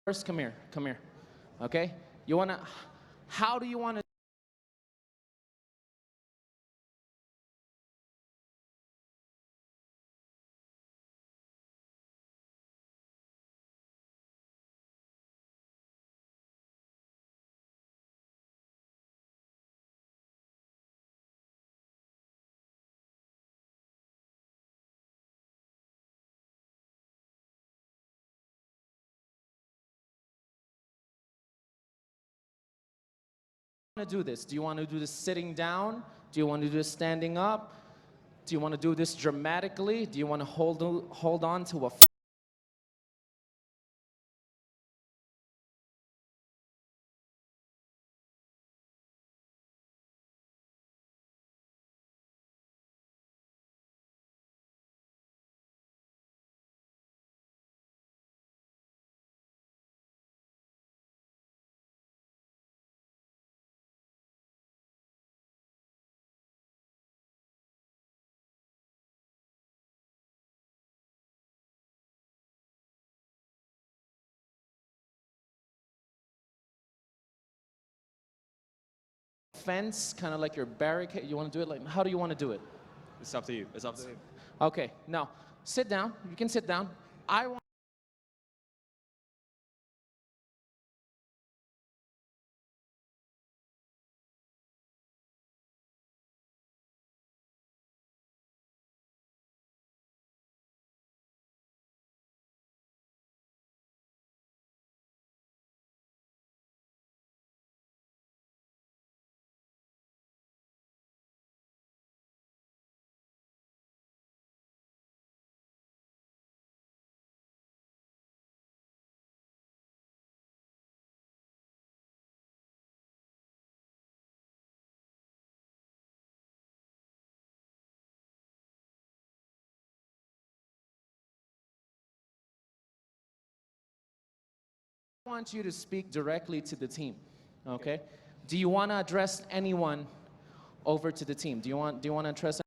First, come here, come here. Okay? You wanna, how do you wanna do this? Do you want to do this sitting down? Do you want to do this standing up? Do you want to do this dramatically? Do you want to hold on to a fence, kind of like your barricade? You want to do it like, how do you want to do it? It's up to you. It's up to you. Okay, now sit down. You can sit down. I want you to speak directly to the team. Okay? Do you want to address anyone over to the team? Do you want to address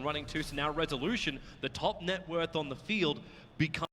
running too. So now Resolution, the top net worth on the field, becomes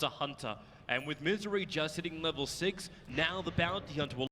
a hunter. And with Misery just hitting level 6, now the bounty hunter will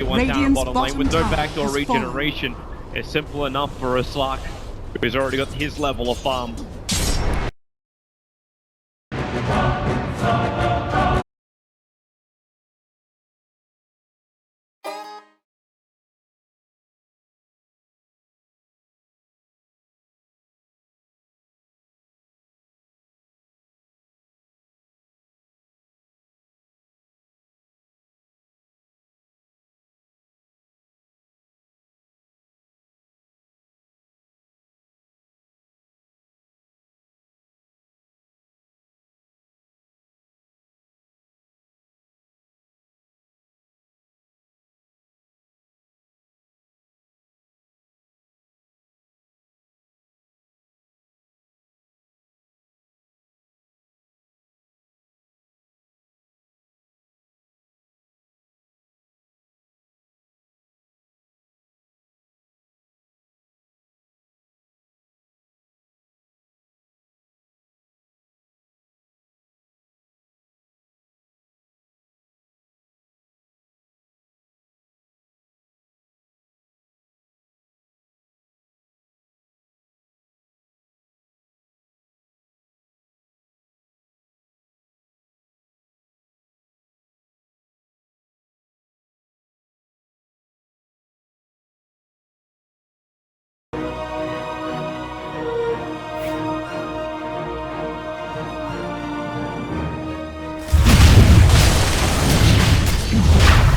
one down bottom lane with no backdoor regeneration. It's simple enough for a Slark, who's already got his level of farm.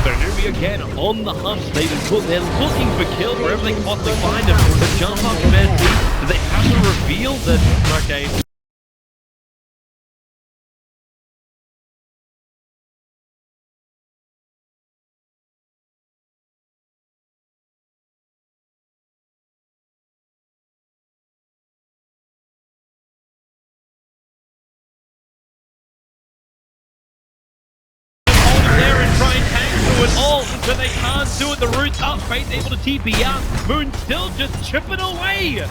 So Newbee again on the hunt. They're looking for kills wherever they can possibly find them. The jump up command B, do they have to reveal that, okay, there and try and tank through it all, but they can't do it. The root's up, Fate's able to TP out. Moon still just chipping away.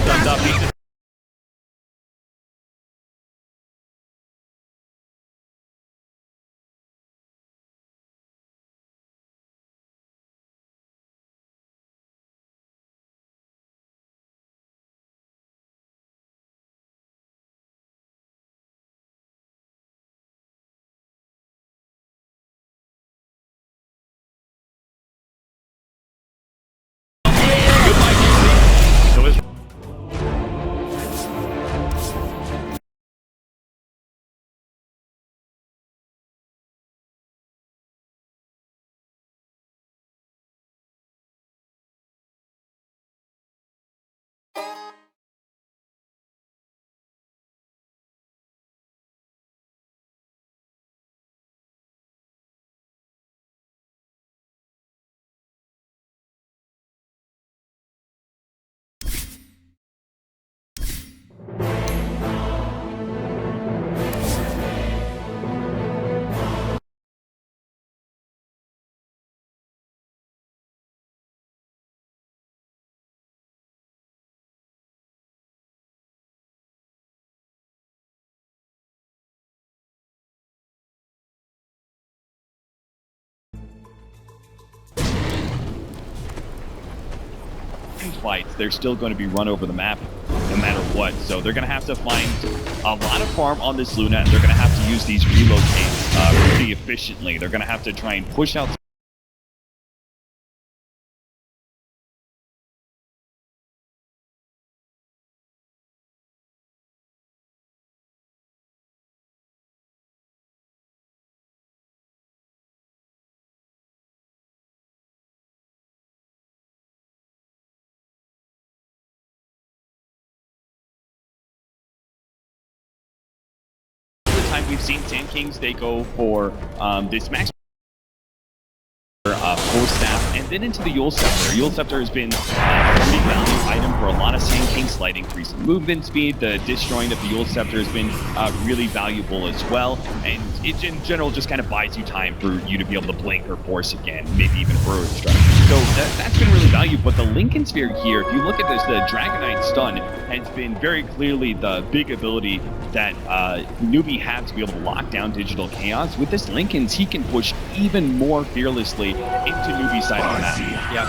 Stunned up, team fights, they're still going to be run over the map no matter what. So they're going to have to find a lot of farm on this Luna, and they're going to have to use these relocates really efficiently. They're going to have to try and push out time we've seen Sand Kings, they go for this max Force Staff, and then into the Yule Scepter. Yule Scepter has been a pretty valuable item for a lot of Sand Kings, slight increase in movement speed. The disjoint of the Yule Scepter has been really valuable as well, and it in general just kind of buys you time for you to be able to blink or force again, maybe even Burrow Strike. So that's been really valuable, but the Lincoln Sphere here, if you look at this, the Dragonite Stun has been very clearly the big ability that Newbee has to be able to lock down Digital Chaos. With this Lincoln's, he can push even more fearlessly into Newbee's side of the map. Yeah,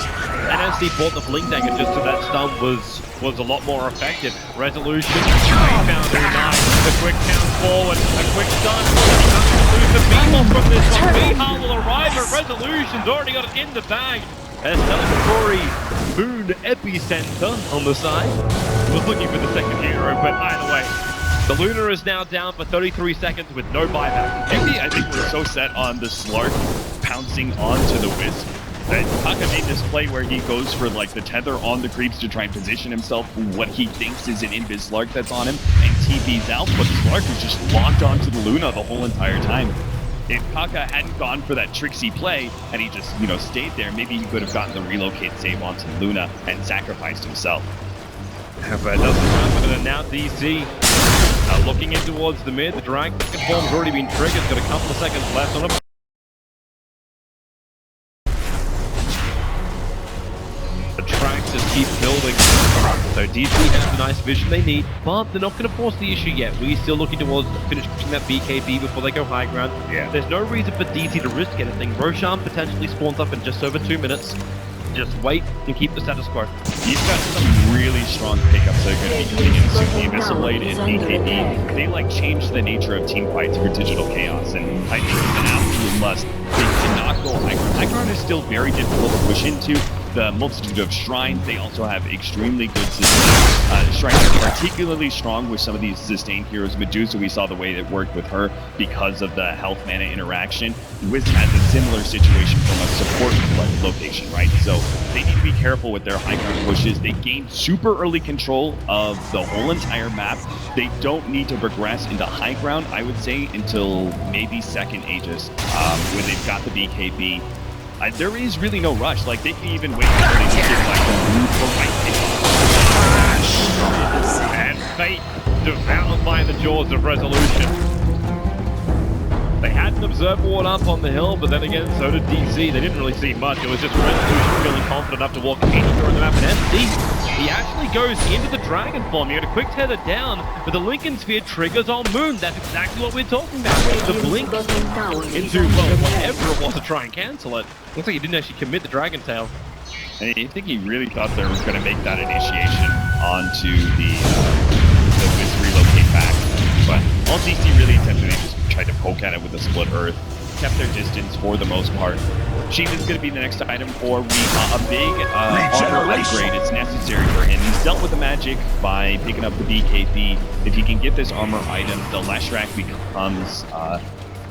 and as the important of Link Dagger just to that stun was a lot more effective. Resolution, he found it nice. The quick count forward, a quick stun. Lose the beam from this one. Mihal will arrive, but Resolution's already got it in the bag. There's celebratory Moon Epicenter on the side. Was looking for the second hero, but either way, the Luna is now down for 33 seconds with no buyback. Maybe I think we're so set on the Slark pouncing onto the Wisp that Kaka made this play where he goes for like the tether on the creeps to try and position himself for what he thinks is an invis Slark that's on him, and TP's out, but the Slark was just locked onto the Luna the whole entire time. If Kaka hadn't gone for that tricksy play and he just, stayed there, maybe he could have gotten the relocate save onto Luna and sacrificed himself. But it doesn't happen, and now DC looking in towards the mid. The Dragon Form's already been triggered, got a couple of seconds left on him. The tracks just keep building. So DC has the nice vision they need, but they're not going to force the issue yet. We're still looking towards finishing that BKB before they go high ground. Yeah. There's no reason for DC to risk anything. Roshan potentially spawns up in just over 2 minutes. Just wait and keep the status quo. He's got some really strong pickups that are going to be coming in soon. The Abyssal Blade and BKB, they change the nature of team fights for Digital Chaos, and I think it's an absolute must. They cannot go high ground. High ground is still very difficult to push into. The multitude of shrines, they also have extremely good sustain. Shrines are particularly strong with some of these sustained heroes. Medusa, we saw the way it worked with her because of the health mana interaction. Wisp has a similar situation from a support location, right? So they need to be careful with their high ground pushes. They gain super early control of the whole entire map. They don't need to progress into high ground, I would say, until maybe second Aegis, when they've got the BKB. There is really no rush. They can even wait until they get the right pick. And fate devoured by the jaws of Resolution. They had an observer ward up on the hill, but then again, so did DC. They didn't really see much. It was just Resolution feeling confident enough to walk anywhere on the map. And MC, he actually goes into the Dragon Form. You get a quick tether down, but the Lincoln Sphere triggers on Moon. That's exactly what we're talking about. The blink into, whatever it was to try and cancel it. Looks like he didn't actually commit the Dragon Tail. And I think he really thought there was going to make that initiation onto the Wisp relocate back. But all DC really attempted, they just tried to poke at it with a split earth, kept their distance for the most part. Shiva's going to be the next item for Rima. A big armor upgrade is necessary for him. He's dealt with the magic by picking up the BKB. If he can get this armor item, the Leshrac becomes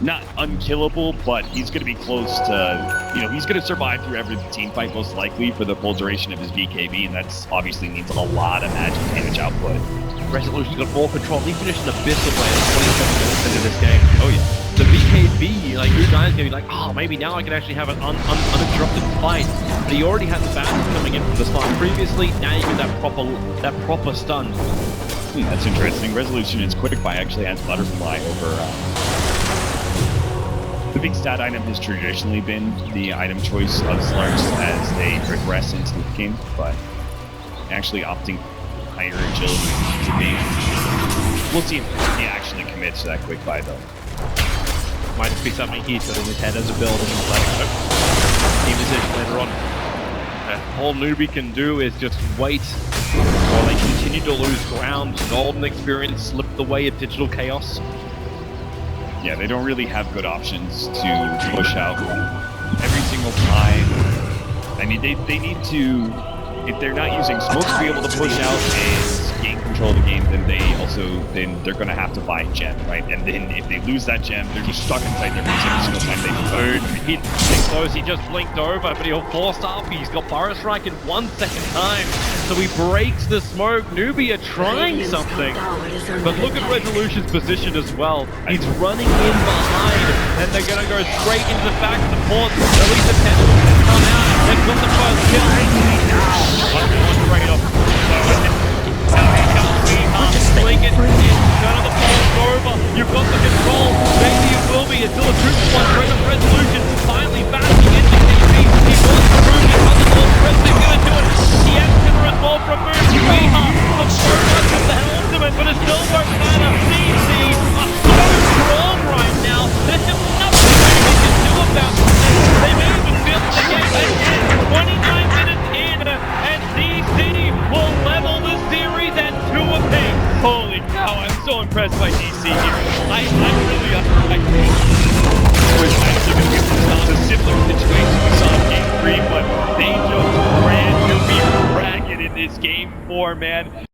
not unkillable, but he's going to be close to, he's going to survive through every team fight most likely for the full duration of his BKB, and that's obviously means a lot of magic damage output. Resolution's got more control. He finished an Abyssal Blade 27 minutes into this game. Oh yeah. The BKB, who knows, going to be oh, maybe now I can actually have an uninterrupted fight. But he already had the bounce coming in from the start previously. Now you get that proper stun. That's interesting. Resolution is quick by actually has Butterfly over. The big stat item has traditionally been the item choice of Slarks as they progress into the game, but actually opting higher agility to be. We'll see if he actually commits to that quick buy though. Might just be something he's got in his head as a build and he's team decision later on. All Newbee can do is just wait while they continue to lose ground. Golden Experience slipped away at Digital Chaos. Yeah, they don't really have good options to push out every single time. I mean, they need to, if they're not using smokes to be able to push out and gain control of the game, then they're gonna have to buy gem, right? And then if they lose that gem, they're just stuck inside their base every single time they move. He's close, he just blinked over, but he'll force up. He's got Burrow Strike in 1 second time, so he breaks the smoke. Newbee are trying something, but look at Resolution's position as well. He's running in behind, and they're gonna go straight into the back support. At least the Tendrils can come out. They've got the first kill. One straight off. Blink it, none of the ball's over. You've got the control. Maybe it will be. It's still a 2-1 Resolution. Finally backing into DP. He wants to move. He has the ball. Resolution's gonna do it. The Exeter as well from Moon. Weha, the first one from the ultimate, but it still won't matter. DC are so strong right now. There's just nothing they can do about this. They may even feel the game again. 29 minutes in, and DC will level the series at 2 apiece. Holy cow, I'm so impressed by DC here. I really was actually going to be a similar situation we saw in Game 3, but they just ran to be ragged in this Game 4, man.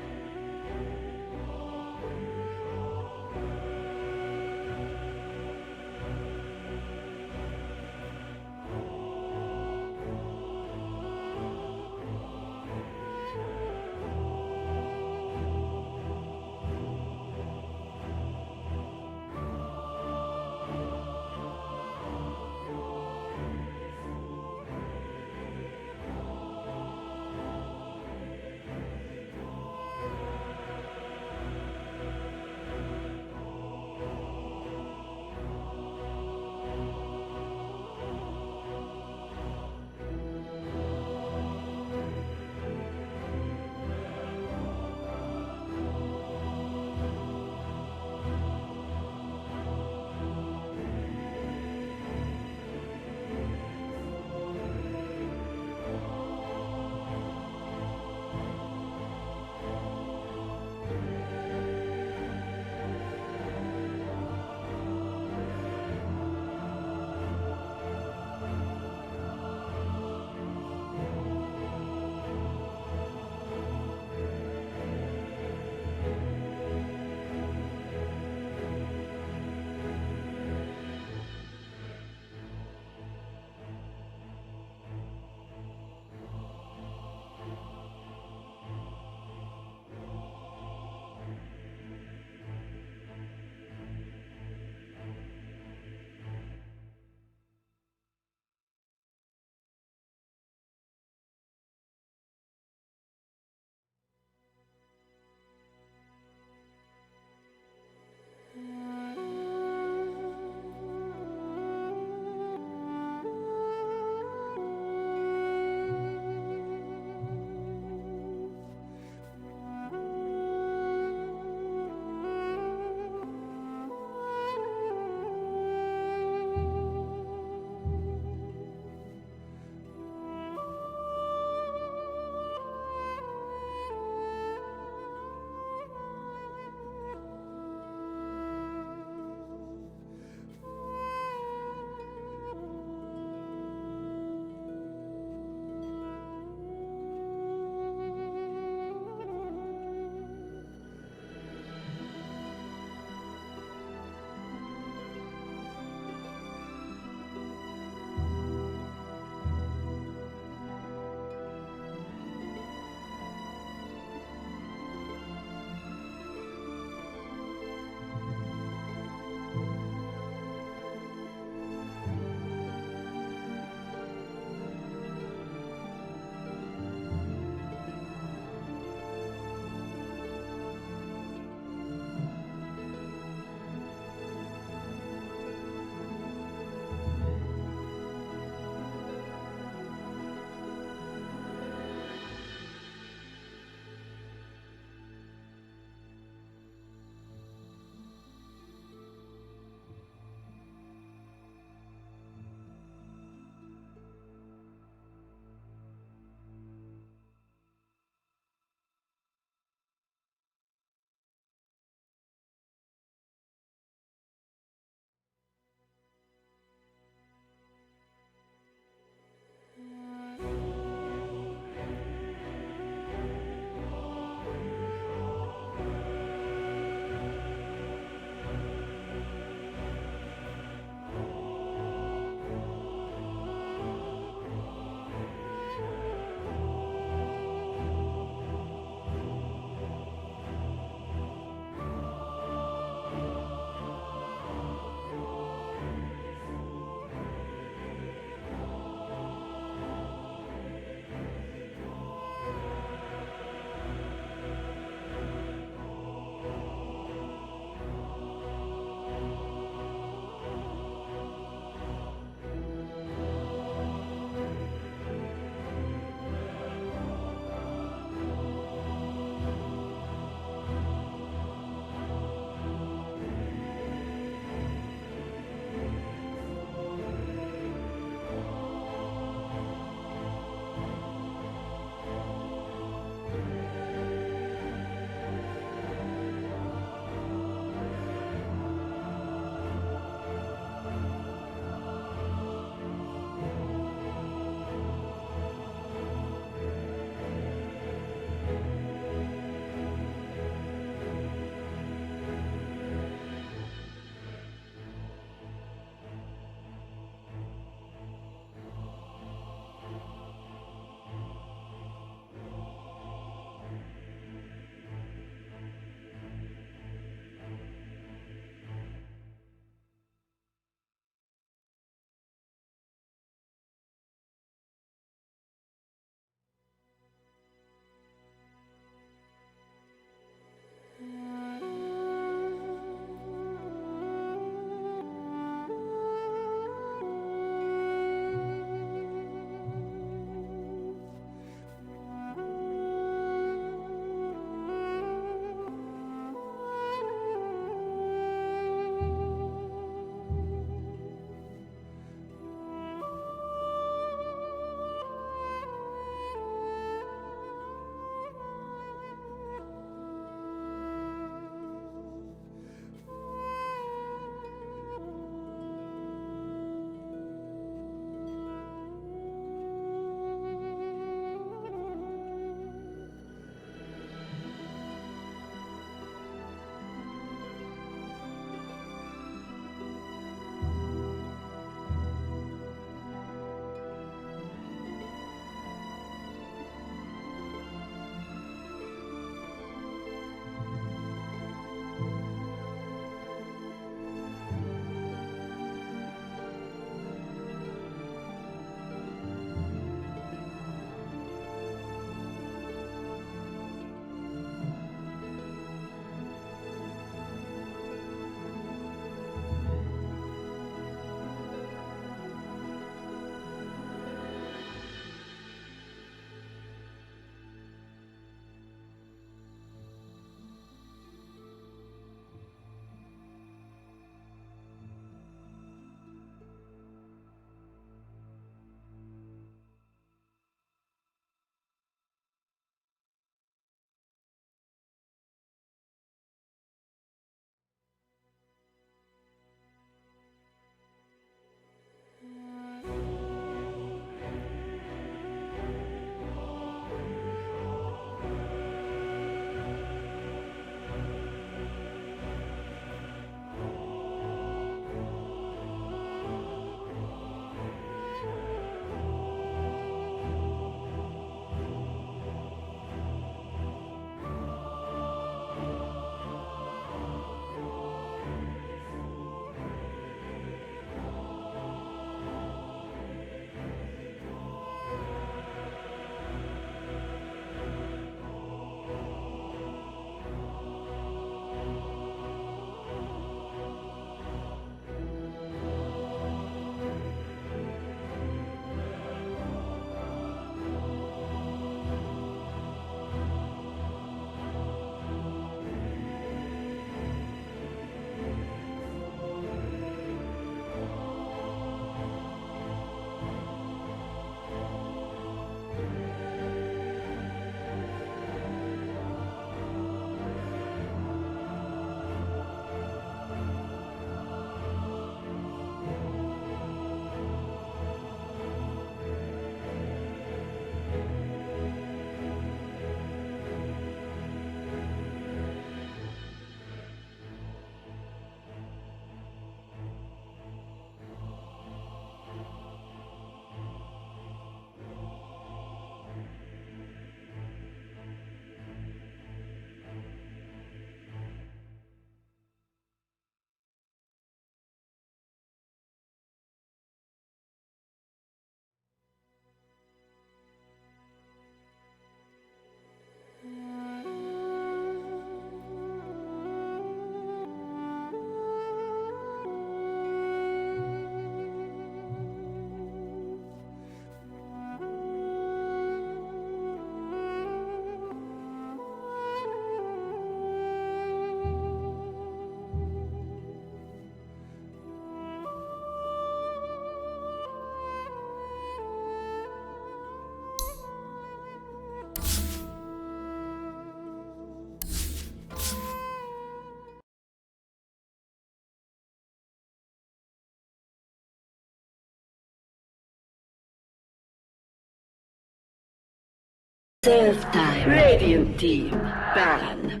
Serve time. Radiant team. Baron.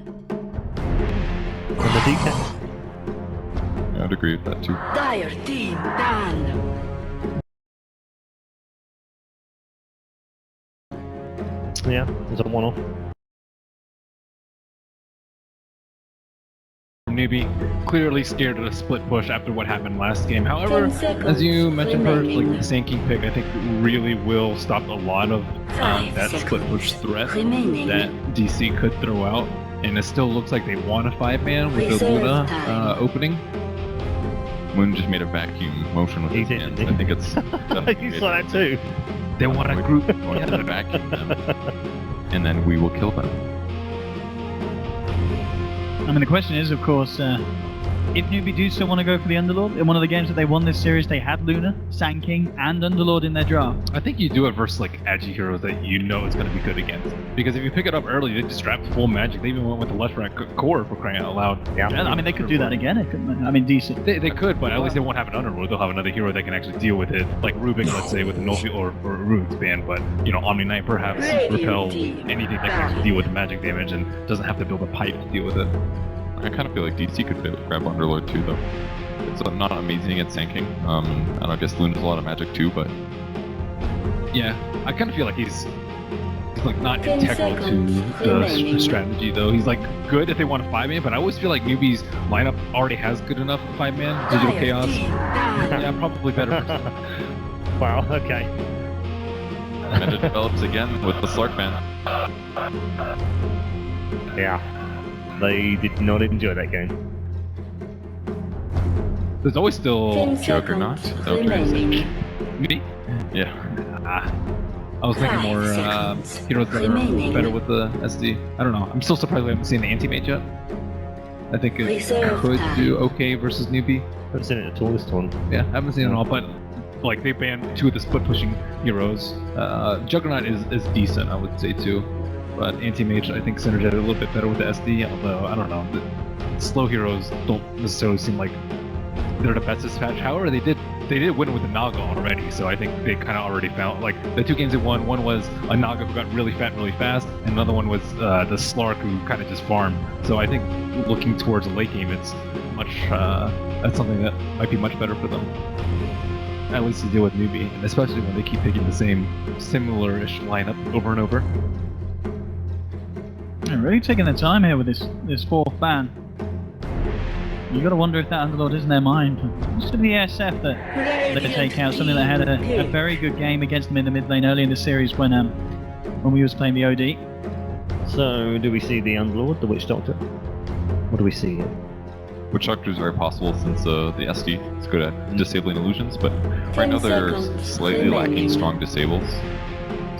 On the DK. I'd agree with that too. Dire team. Ban. Yeah, there's a one-off. Newbee clearly scared of a split push after what happened last game. However, 10 seconds as you mentioned first, remaining. like the Sand King pick, I think really will stop a lot of 5 that split push seconds threat remaining. that DC could throw out. And it still looks like they want a 5-man with the Reserve Luna time. opening. Moon just made a vacuum motion with He his did, hands. didn't I think it's definitely You made saw a that too. They want a group. want to vacuum them, and then we will kill them. I mean, the question is, of course, if Newbee do still want to go for the Underlord, in one of the games that they won this series, they had Luna, Sand King, and Underlord in their draft. I think you do it versus like agi heroes that you know it's going to be good against. Because if you pick it up early, they just strapped full magic. They even went with the left rack core for crying out loud. Yeah. I mean, they could do that again, couldn't they? I mean, decent. They could, but at least they won't have an Underlord. They'll have another hero that can actually deal with it, like Rubik, let's say, with the Novi or Rune expand. But you know, Omni Knight perhaps, repel anything that can actually deal with the magic damage and doesn't have to build a pipe to deal with it. I kind of feel like DC could grab Underlord too, though. It's not amazing at Sand King. And I guess Luna's a lot of magic too, but Yeah, I kind of feel like he's like not 10 integral to seconds the remaining. strategy though. He's like good if they want a 5-man, but I always feel like Newbee's lineup already has good enough 5-man. Digital Dire Chaos. team. Ban. Yeah, probably better. Wow, okay. and it develops again with the Slark ban. Yeah. They did not enjoy that game. There's always still 10 Juggernaut. seconds Is that what you're saying? remaining. Newbee. Yeah. I was thinking 5 more seconds heroes that are remaining. better with the SD. I don't know. I'm still surprised we haven't seen the anti-mage yet. I think it Reserve could time. do okay versus Newbee. Haven't seen it at all this tournament. Yeah, haven't seen it all, but like they banned 2 of the split pushing heroes. Juggernaut is decent, I would say too. But anti-mage, I think synergized a little bit better with the SD, although I don't know. The slow heroes don't necessarily seem like they're the best dispatch. However, they did win with the Naga already, so I think they kind of already found, like, the 2 games they won, one was a Naga who got really fat really fast, and another one was the Slark who kind of just farmed. So I think looking towards a late game, it's much, that's something that might be much better for them. At least to deal with Newbee, and especially when they keep picking the same similar-ish lineup over and over. They're really taking their time here with this 4th ban. You gotta wonder if that Underlord is in their mind. It's gonna be ESF that they take out, something that had a very good game against them in the mid lane early in the series when we was playing the OD. So, do we see the Underlord, the Witch Doctor? What do we see here? Witch Doctor is very possible since the SD is good at disabling illusions, but right now 10 they're seconds slightly lacking remaining. strong disables.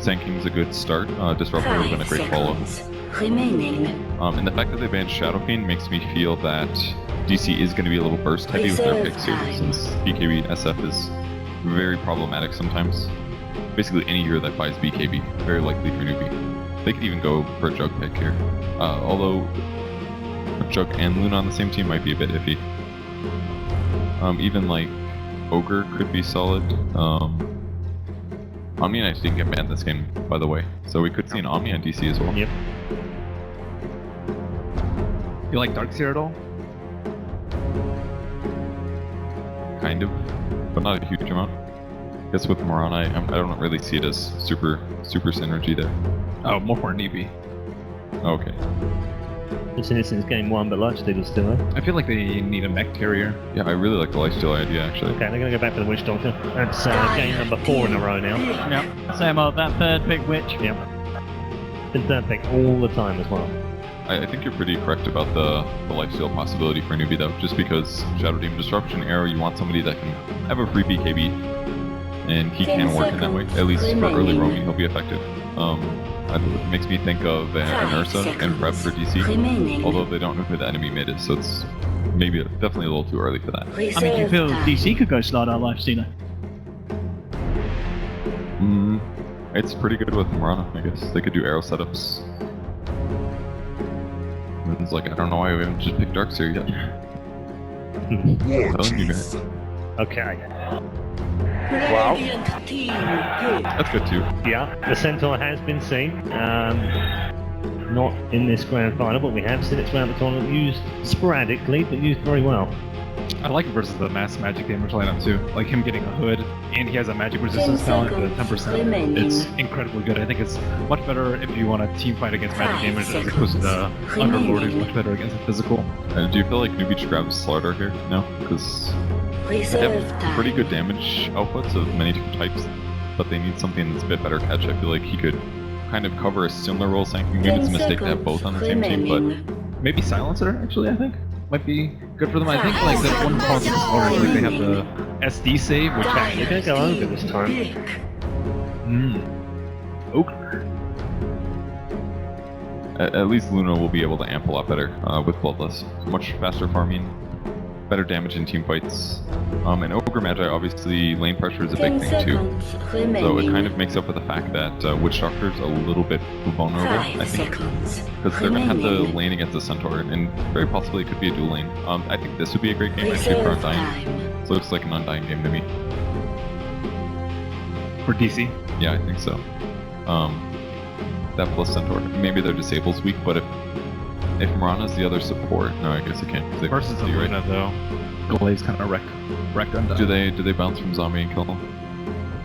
Sand King's a good start. Disruptor would have been a 5 great follow. seconds remaining. And the fact that they banned Shadowcane makes me feel that DC is going to be a little burst heavy with their picks here, since BKB SF is very problematic sometimes. Basically any hero that buys BKB, very likely for Newbee. They could even go for a Jug pick here. Although Jug and Luna on the same team might be a bit iffy. Even like Ogre could be solid. Omni Knights didn't get banned this game, by the way, so we could see an Omni on DC as well. Yep. You like Darkseer at all? Kind of, but not a huge amount. I guess with Moran, I don't really see it as super synergy there. Oh, more for Newbee. Okay. It's since game 1, but Lifesteal still there. I feel like they need a mech carrier. Yeah, I really like the lifesteal idea actually. Okay, they're gonna go back for the Witch Doctor. That's game number 4 in a row now. Yep. Same old, that 3rd pick Witch. Yep. Been 3rd pick all the time as well. I think you're pretty correct about the lifesteal possibility for Newbee though, just because Shadow Demon Disruption Arrow, you want somebody that can have a free BKB, and he 10 can work in that way. At least for early remaining. roaming, he'll be effective. It makes me think of an 5 Ursa and Prep for DC, remaining. although they don't know who the enemy mid is, so it's definitely a little too early for that. I mean, you feel DC could go slide our Lifestealer. It's pretty good with Morana, I guess. They could do arrow setups. It's like, I don't know why we haven't just picked Darkseer yet. I'm telling you guys. Okay. Radiant team good. That's good too. Yeah, the Centaur has been seen. Not in this grand final, but we have seen it throughout the tournament, used sporadically, but used very well. I like it versus the mass magic damage lineup too. Like him getting a hood, and he has a magic resistance talent with 10%. It's incredibly good. I think it's much better if you want to team fight against magic damage as opposed to the Underlord is much better against the physical. Do you feel like Newbee should grab Slardar here? No? Because they Reserve have pretty time. good damage outputs of many different types, but they need something that's a bit better catch. I feel like he could kind of cover a similar role Sanking. Maybe it's a mistake to have both on the same team, but Maybe Silencer, actually, I think. Might be good for them. I think like that one problem is already like they have the SD save, which They're going to go over this time. Ogre. at least Luna will be able to amp a lot better with Bloodless. Much faster farming, better damage in team fights. And Ogre Magi, obviously, lane pressure is a big thing too. So it kind of makes up for the fact that Witch Doctor's a little bit vulnerable, I think. Because they're going to have the lane against the Centaur, and very possibly it could be a dual lane. I think this would be a great game actually for Undying. So it looks like an Undying game to me. For DC. Yeah, I think so. That plus Centaur. Maybe their Disable's weak, but if Mirana's the other support, no, I guess it can't. Versus the Luna though, Glaze kind of wrecked Undying. Do they bounce from zombie and kill them?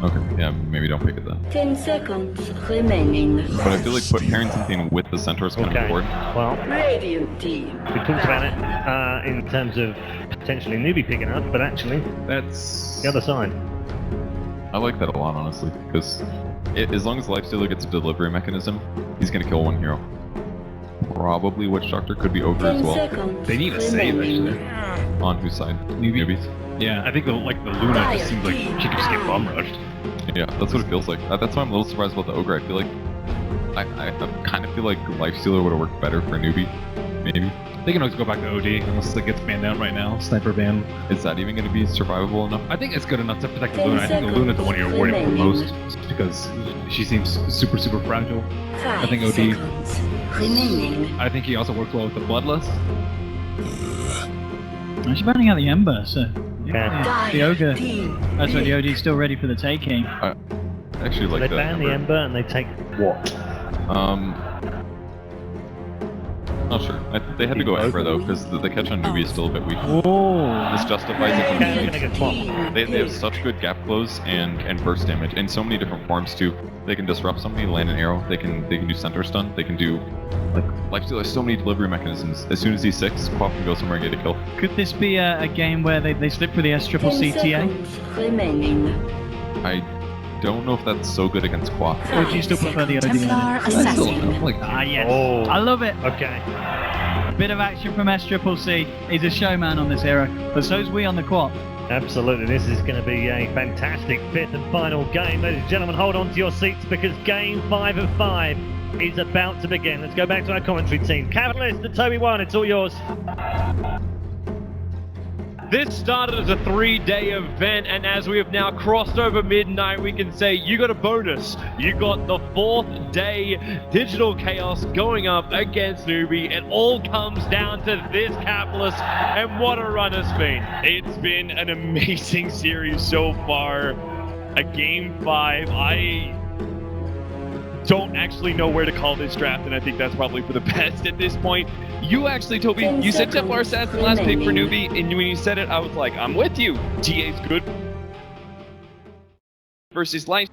Okay, yeah, maybe don't pick it then. 10 seconds remaining. But I feel like pairing something with the Centaur is kind of Okay, important. well, Radiant team. we talked about it in terms of potentially Newbee picking up, but actually, That's the other side. I like that a lot, honestly, because as long as Lifestealer gets a delivery mechanism, he's going to kill one hero. Probably Witch Doctor, could be Ogre as 10 well. seconds They need a save, remaining. actually. On whose side? Newbee. Newbee's? Yeah, I think the Luna just seems like she could just get bomb rushed. Yeah, that's what it feels like. That's why I'm a little surprised about the Ogre. I feel like I kind of feel like Lifestealer would have worked better for Newbee. Maybe. They can always go back to OD unless it gets banned out right now. Sniper ban. Is that even going to be survivable enough? I think it's good enough to protect the 10 Luna. I think the Luna's the one you're worried about the seconds most, just because she seems super fragile. 5 think OD. seconds remaining. I think he also works well with the Bloodless. She's burning out the Ember, so Yeah. the Ogre. Team. That's why the OD's still ready for the taking. I actually like They that. ban the Ember and they take what? Not sure. They had to go Ember though, because the catch on Newbee is still a bit weak. Oh, This justifies it Okay, completely. we're gonna get swapped. They have such good gap close and burst damage in so many different forms too. They can disrupt somebody, land an arrow. They can do center stun. They can do like Lifesteal has so many delivery mechanisms. As soon as he's 6, Quaff can go somewhere and get a kill. could this be a game where they slip for the 10 SCCTA? seconds remaining. I don't know if that's so good against Quaff. Or do you still prefer the OD? Templar assassin. Ah, yes. Oh. I love it. Okay. A bit of action from SCCC. He's a showman on this era, but so's we on the quad. Absolutely, this is going to be a fantastic fifth and final game. Ladies and gentlemen, hold on to your seats because game 5 of 5 is about to begin. Let's go back to our commentary team. Capitalist and Toby One, it's all yours. This started as a 3-day event, and as we have now crossed over midnight, we can say you got a bonus. You got the 4th day Digital Chaos going up against Newbee. It all comes down to this Capitalist, and what a run it's been. It's been an amazing series so far. A game 5. I don't actually know where to call this draft, and I think that's probably for the best at this point. You actually, Toby, 10 you said Templar seconds Assassin last pick for remaining. Newbee, and when you said it, I was like, I'm with you. TA's good versus Life.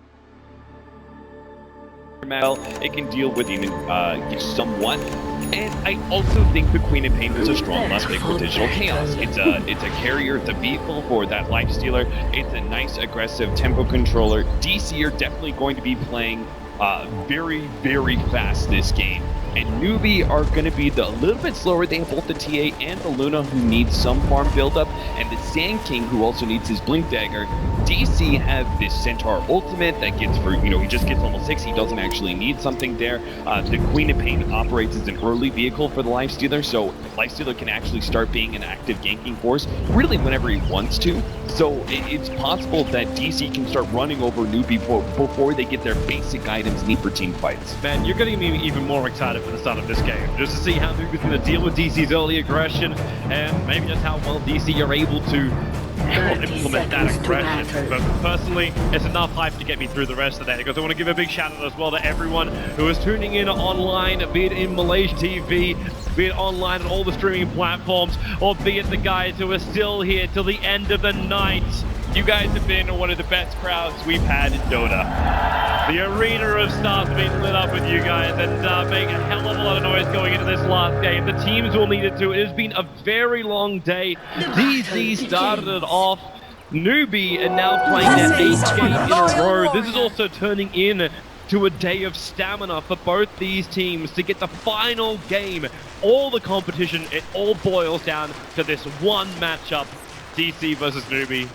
It can deal with even somewhat. And I also think the Queen of Pain is a strong last pick for Digital Chaos. It's a carrier, it's a vehicle for that Lifestealer. It's a nice aggressive tempo controller. DC are definitely going to be playing very fast this game. And Newbee are going to be a little bit slower. They have both the TA and the Luna who needs some farm buildup, and the Sand King who also needs his Blink Dagger. DC have this Centaur ultimate that gets for, he just gets level 6. He doesn't actually need something there. The Queen of Pain operates as an early vehicle for the Lifestealer, so Lifestealer can actually start being an active ganking force really whenever he wants to. So it's possible that DC can start running over Newbee before they get their basic items needed for team fights. Man, you're getting me even more excited for the start of this game, just to see how Newbee's going to deal with DC's early aggression, and maybe just how well DC are able to implement that aggression. But personally, it's enough hype to get me through the rest of the day, because I want to give a big shout out as well to everyone who is tuning in online, be it in Malaysia TV, be it online on all the streaming platforms, or be it the guys who are still here till the end of the night. You guys have been one of the best crowds we've had in Dota. The arena of stars has been lit up with you guys, and making a hell of a lot of noise going into this last game. The teams will need it too. It has been a very long day. DZ started it off. Newbee are now playing their 8th game in a row. This is also turning in to a day of stamina for both these teams to get the final game. All the competition, it all boils down to this one matchup. DC versus Newbee.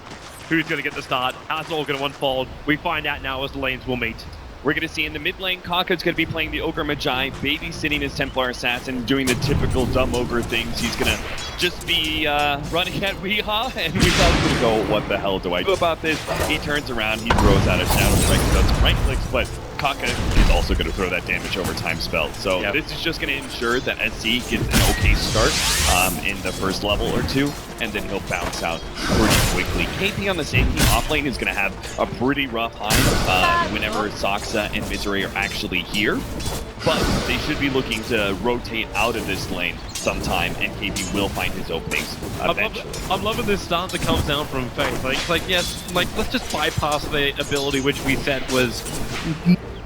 Who's going to get the start? How's it all going to unfold? We find out now as the lanes will meet. We're going to see in the mid lane, Kaka's going to be playing the Ogre Magi, babysitting his Templar Assassin, doing the typical dumb Ogre things. He's going to just be running at Weehaw, and Weehaw's going to go, what the hell do I do about this? He turns around, he throws out a Shadow Strike, does some right clicks, but Kaka is also going to throw that damage over time spell. So this is just going to ensure that SC gets an okay start in the first level or two, and then he'll bounce out pretty quickly. KP on the same team off lane is going to have a pretty rough time whenever Soxa and Misery are actually here, but they should be looking to rotate out of this lane sometime, and KP will find his openings eventually. I'm loving this stance that comes down from Faith. Like yes, like let's just bypass the ability which we said was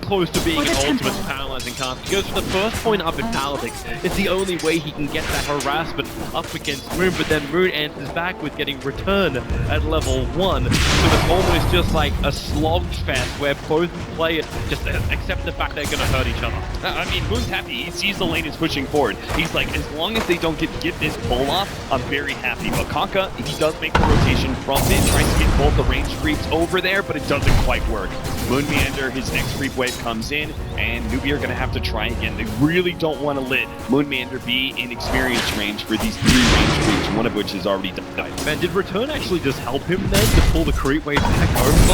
close to being an ultimate paralyzing cast. He goes for the first point up in Paladins. It's the only way he can get that harassment up against Moon, but then Moon answers back with getting return at level 1. So it's almost just like a slog fest where both players just accept the fact they're going to hurt each other. I mean, Moon's happy. He sees the lane is pushing forward. He's like, as long as they don't get this pull off, I'm very happy. But Kaka, he does make the rotation from mid, tries to get both the range creeps over there, but it doesn't quite work. Moon Meander, his next creep wave comes in, and Newbee are going to have to try again. They really don't want to let Moon Meander be in experience range for these 3 range creeps, one of which has already died. Man, did return actually just help him then to pull the creep wave back over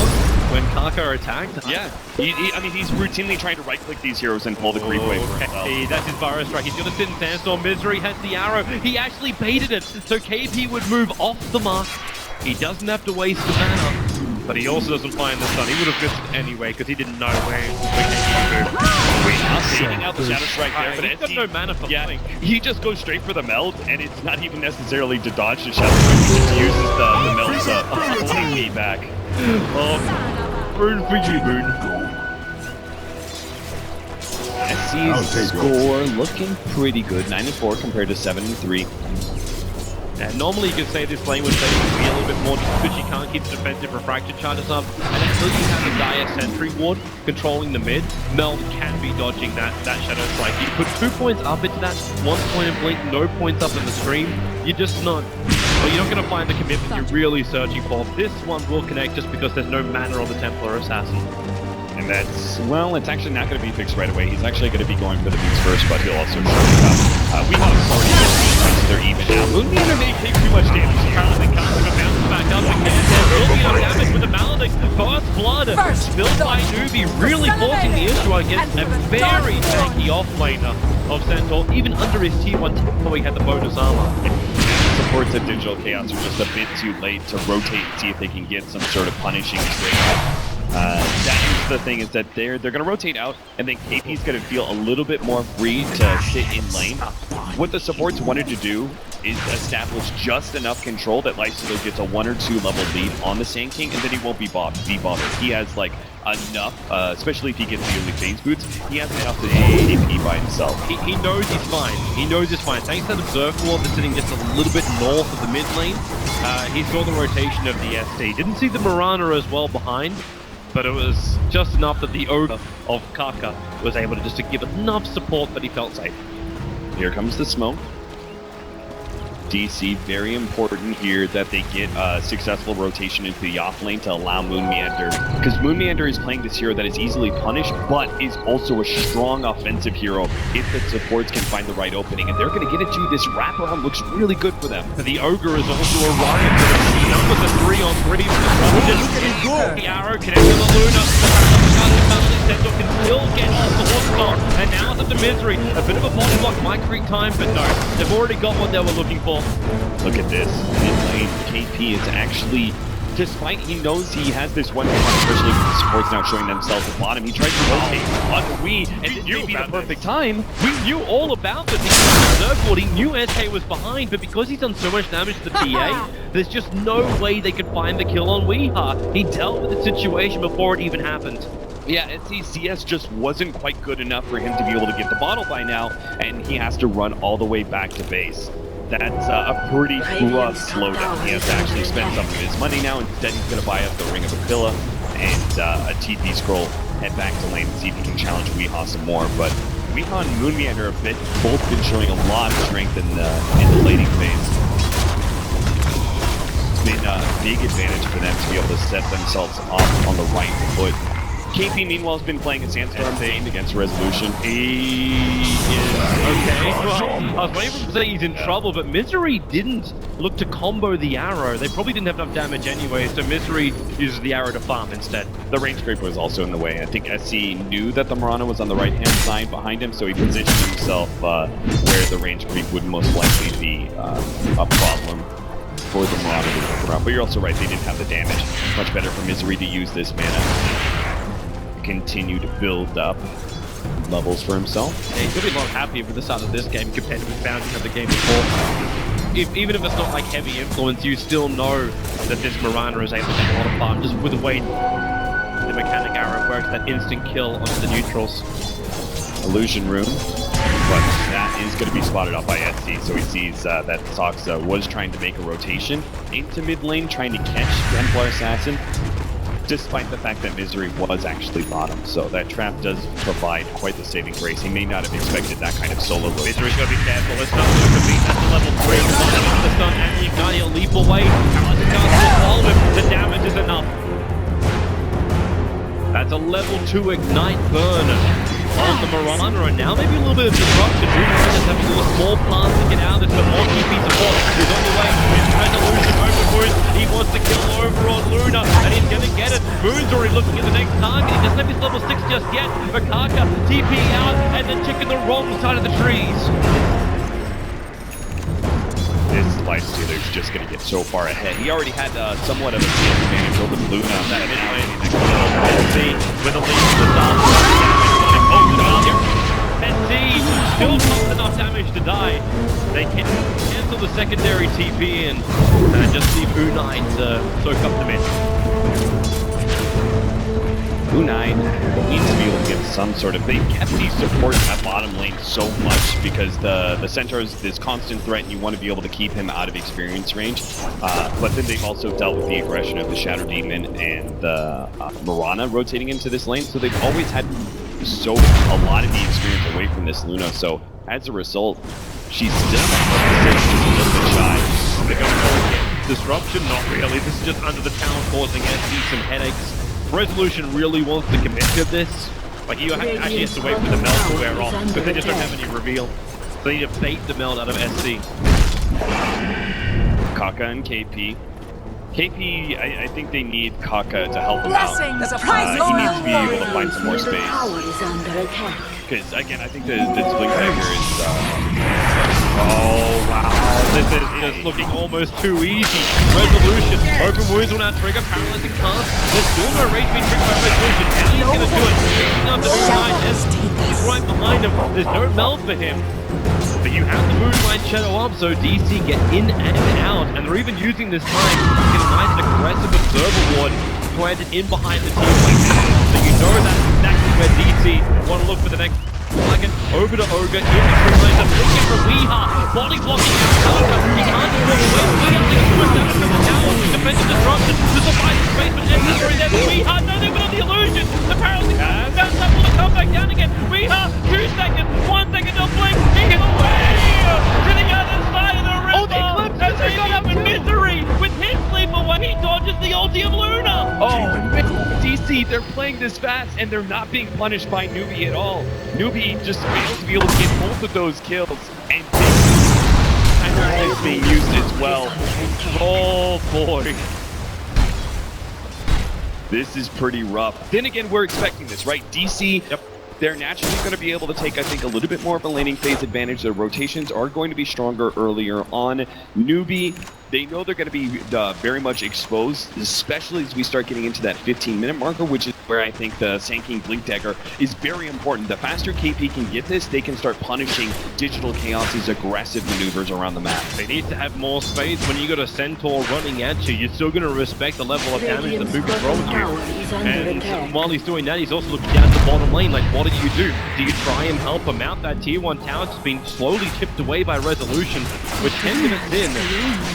when Kaka attacked? Yeah, I mean, he's routinely trying to right-click these heroes and pull the creep wave. Okay, that's his Virus Strike. He's going to sit in Sandstorm. Misery has the arrow. He actually baited it, so KP would move off the mark. He doesn't have to waste the mana. But he also doesn't find the stun. He would have missed it anyway because he didn't know where KP moved. Taking out the Shadow Strike there, but he's got no mana for Blink. He just goes straight for the meld, and it's not even necessarily to dodge the Shadow Strike. He just uses the meld to take me back. Oh, Moon for you, Moon. SC's score looking pretty good, 94 compared to 7-3. And normally you could say this lane would be a little bit more just because you can't keep the defensive refractor charges up. And until you have a Dire Sentry ward controlling the mid, Meld can be dodging that Shadow Strike. You put 2 points up into that, 1 point in Blink, no points up in the stream, you're just not... Well, you're not going to find the commitment you're really searching for. This one will connect just because there's no mana on the Templar Assassin. And that's, well, it's actually not going to be fixed right away. He's actually going to be going for the boots first, but he'll also show up. We have already been they're even now. Moon Meander may take too much damage here. Paladin can't bounce back up again. There'll be no damage with the Paladin. First blood spilled by Newbee, really forcing the issue against a very tanky offlaner of Centaur, even under his tier 1 before he had the bonus armor. Supports of Digital Chaos are just a bit too late to rotate and see if they can get some sort of punishing trade. That is the thing, is that they're going to rotate out, and then KP's going to feel a little bit more free to sit in lane. What the supports wanted to do is establish just enough control that Lycido gets a 1 or 2 level lead on the Sand King, and then he won't be bothered. He has like enough, especially if he gets the early phase boots, he has enough to do KP by himself. He knows he's fine. He knows he's fine. Thanks to that Observe Ward that's sitting just a little bit north of the mid lane, he saw the rotation of the SD. Didn't see the Mirana as well behind, but it was just enough that the Ogre of Kaka was able to just to give enough support that he felt safe. Here comes the smoke. DC, very important here that they get a successful rotation into the off lane to allow Moon Meander, because Moon Meander is playing this hero that is easily punished, but is also a strong offensive hero if the supports can find the right opening, and they're going to get it to this wraparound. Looks really good for them. The Ogre is also a riot for the with the 3-on-3 for the Providence. The arrow connecting the Luna. Sensor can still get off the horsepower, and now it's up to Misery. A bit of a body block might create time, but no, they've already got what they were looking for. Look at this. Mid lane, KP is actually, despite he knows he has this one especially with the supports now showing themselves at bottom, he tries to rotate on and this may be the perfect time. We knew all about this. He observed what he knew SK was behind, but because he's done so much damage to the TA, there's just no way they could find the kill on Weeha. He dealt with the situation before it even happened. Yeah, CS just wasn't quite good enough for him to be able to get the bottle by now, and he has to run all the way back to base. That's a pretty rough slowdown. He has to actually spend some of his money now. Instead, he's going to buy up the Ring of Aquila and a TP scroll, head back to lane and see if he can challenge Weeha some more. But Weeha and Moonmeander have both been showing a lot of strength in the laning phase. It's been a big advantage for them to be able to set themselves off on the right foot. KP, meanwhile, has been playing a Sandstorm game against Resolution. He is okay. Well, I was waiting for him to say he's in trouble, but Misery didn't look to combo the arrow. They probably didn't have enough damage anyway, so Misery uses the arrow to farm instead. The range scraper was also in the way. I think SC knew that the Mirana was on the right-hand side behind him, so he positioned himself where the range creep would most likely be a problem for the Mirana to work around. But you're also right, they didn't have the damage. Much better for Misery to use this mana. Continue to build up levels for himself. Yeah, he's going to be a lot happier with the start of this game compared to his boundary of the game before. Even if it's not like heavy influence, you still know that this Mirana is able to get a lot of farm just with the way the mechanic arrow works, that instant kill onto the neutrals. Illusion Room, but that is going to be spotted up by SC, so he sees that Soxa was trying to make a rotation into mid lane, trying to catch Templar Assassin, despite the fact that Misery was actually bottom. So that trap does provide quite the saving grace. He may not have expected that kind of solo rotation. Misery's got to be careful. It's not going to beat that to level 3. The stun and the ignite, he'll leap away. Alice will follow him. The damage is enough. That's a level 2 ignite burn on the Mirana, and now maybe a little bit of disruption. Just having a little small plants to get out of this, but more TP support is on the way. He's trying to lose him over Moon. He wants to kill over on Luna, and he's going to get it. Moon's already looking at the next target. He doesn't have his level 6 just yet. Makaka TP out, and then chicken the wrong side of the trees. This Lifestealer's just going to get so far ahead. He already had somewhat of a field advantage over Luna. That mid lane with a lead to the start. SC still not enough damage to die. They can cancel the secondary TP and just leave Unite soak up the mid. Unite needs to be able to get some sort of... They kept these supports at bottom lane so much because the Centaur is this constant threat and you want to be able to keep him out of experience range. But then they've also dealt with the aggression of the Shadow Demon and the Mirana rotating into this lane. So they've always had a lot of the experience away from this Luna. So as a result, she's still a little bit shy. They're going to go again. Disruption? Not really. This is just under the town causing SC some headaches. Resolution really wants to commit to this. Like, he actually has to wait for the melt to wear off, because they just don't have any reveal. So they need to bait the melt out of SC. Kaka and KP. KP, I think they need Kaka to help him out. He needs to be able to find some more space. Because, again, I think the Blink Dagger is... Oh, wow. This is just looking almost too easy. Resolution. Open wounds will now trigger. Paralyzing cast. There's still no rage being triggered by Resolution. And he's going to do it. He's up to Moonlight. He's right behind him. There's no meld for him. But you have the Moonlight Shadow up, so DC get in and out. And they're even using this time to get a nice aggressive Observer Ward planted in behind the team like that. So you know that's exactly where DC want to look for the next target. Over to Ogre, in the tree lane, and looking for Weeha. Body blocking his Kaka. He can't do it away. Weeha takes a switch down from the tower. Defensive disruption to survive the space, but necessary there for Weeha. No, they've got the illusion. The paralyzing bounce up will come back down again. Weeha, 2 seconds, 1 second to blink. He gets away to the other side of the river. Oh, the Eclipse! And they got up in Misery with his sleeper when he dodges the ulti of Luna. Oh, DC, they're playing this fast and they're not being punished by Newbee at all. Newbee just fails to be able to get both of those kills, and this is being used as well. Oh boy. This is pretty rough. Then again, we're expecting this, right? DC, they're naturally going to be able to take, I think, a little bit more of a laning phase advantage. Their rotations are going to be stronger earlier on. Newbee, they know they're going to be very much exposed, especially as we start getting into that 15-minute marker, which is where I think the Sand King Blink Dagger is very important. The faster KP can get this, they can start punishing Digital Chaos's aggressive maneuvers around the map. They need to have more space. When you got a Centaur running at you, you're still going to respect the level of damage that Mook is throwing you. And while he's doing that, he's also looking down at the bottom lane. Like, what do? Do you try and help him out? That tier 1 tower's just been slowly chipped away by Resolution. With 10 minutes in,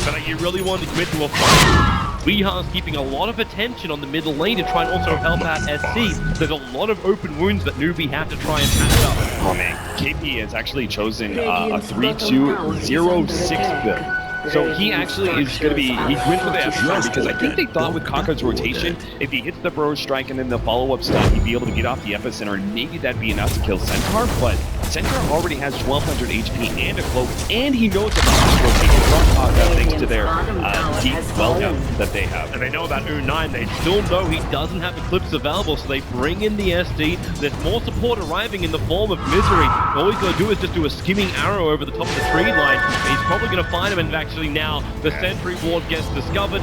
but you really want to commit to a fight. Weehar's keeping a lot of attention on the middle lane to try and also help out SC. There's a lot of open wounds that Newbee have to try and patch up. Oh man, KP has actually chosen a 3-2-0-6 build. So he actually is going to be, he went for the F-Stun because I think they thought with Kaka's rotation, if he hits the Burrow Strike and then the follow-up stun, he'd be able to get off the Epicenter and maybe that'd be enough to kill Centaur, but Centaur already has 1200 HP and a cloak, and he knows about this rotation from Kaka thanks to their deep welcome that they have. And they know about U9, they still know he doesn't have Eclipse available, so they bring in the SD. There's more support arriving in the form of Misery. All he's got to do is just do a skimming arrow over the top of the tree line, and he's probably going to find him, and actually now the sentry ward gets discovered.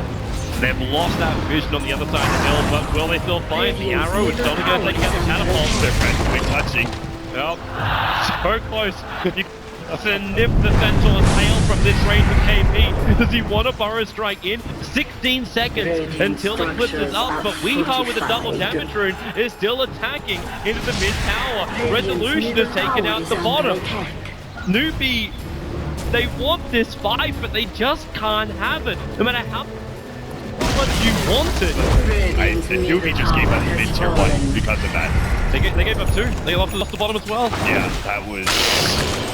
They've lost that vision on the other side of the hill, but will they still find the arrow? It's only going to take out the catapults. They're practically touching. Well, so close. You sniff the Centaur's tail from this range of KP. Does he want to Burrow Strike in? 16 seconds until Eclipse is up, but Weehar with a double damage rune is still attacking into the mid tower. Resolution has taken out the bottom. Newbee, they want this fight, but they just can't have it. No matter how much you want it. Newbee just gave up mid-tier 1 because of that. They gave up 2. They lost the bottom as well. Yeah, that was...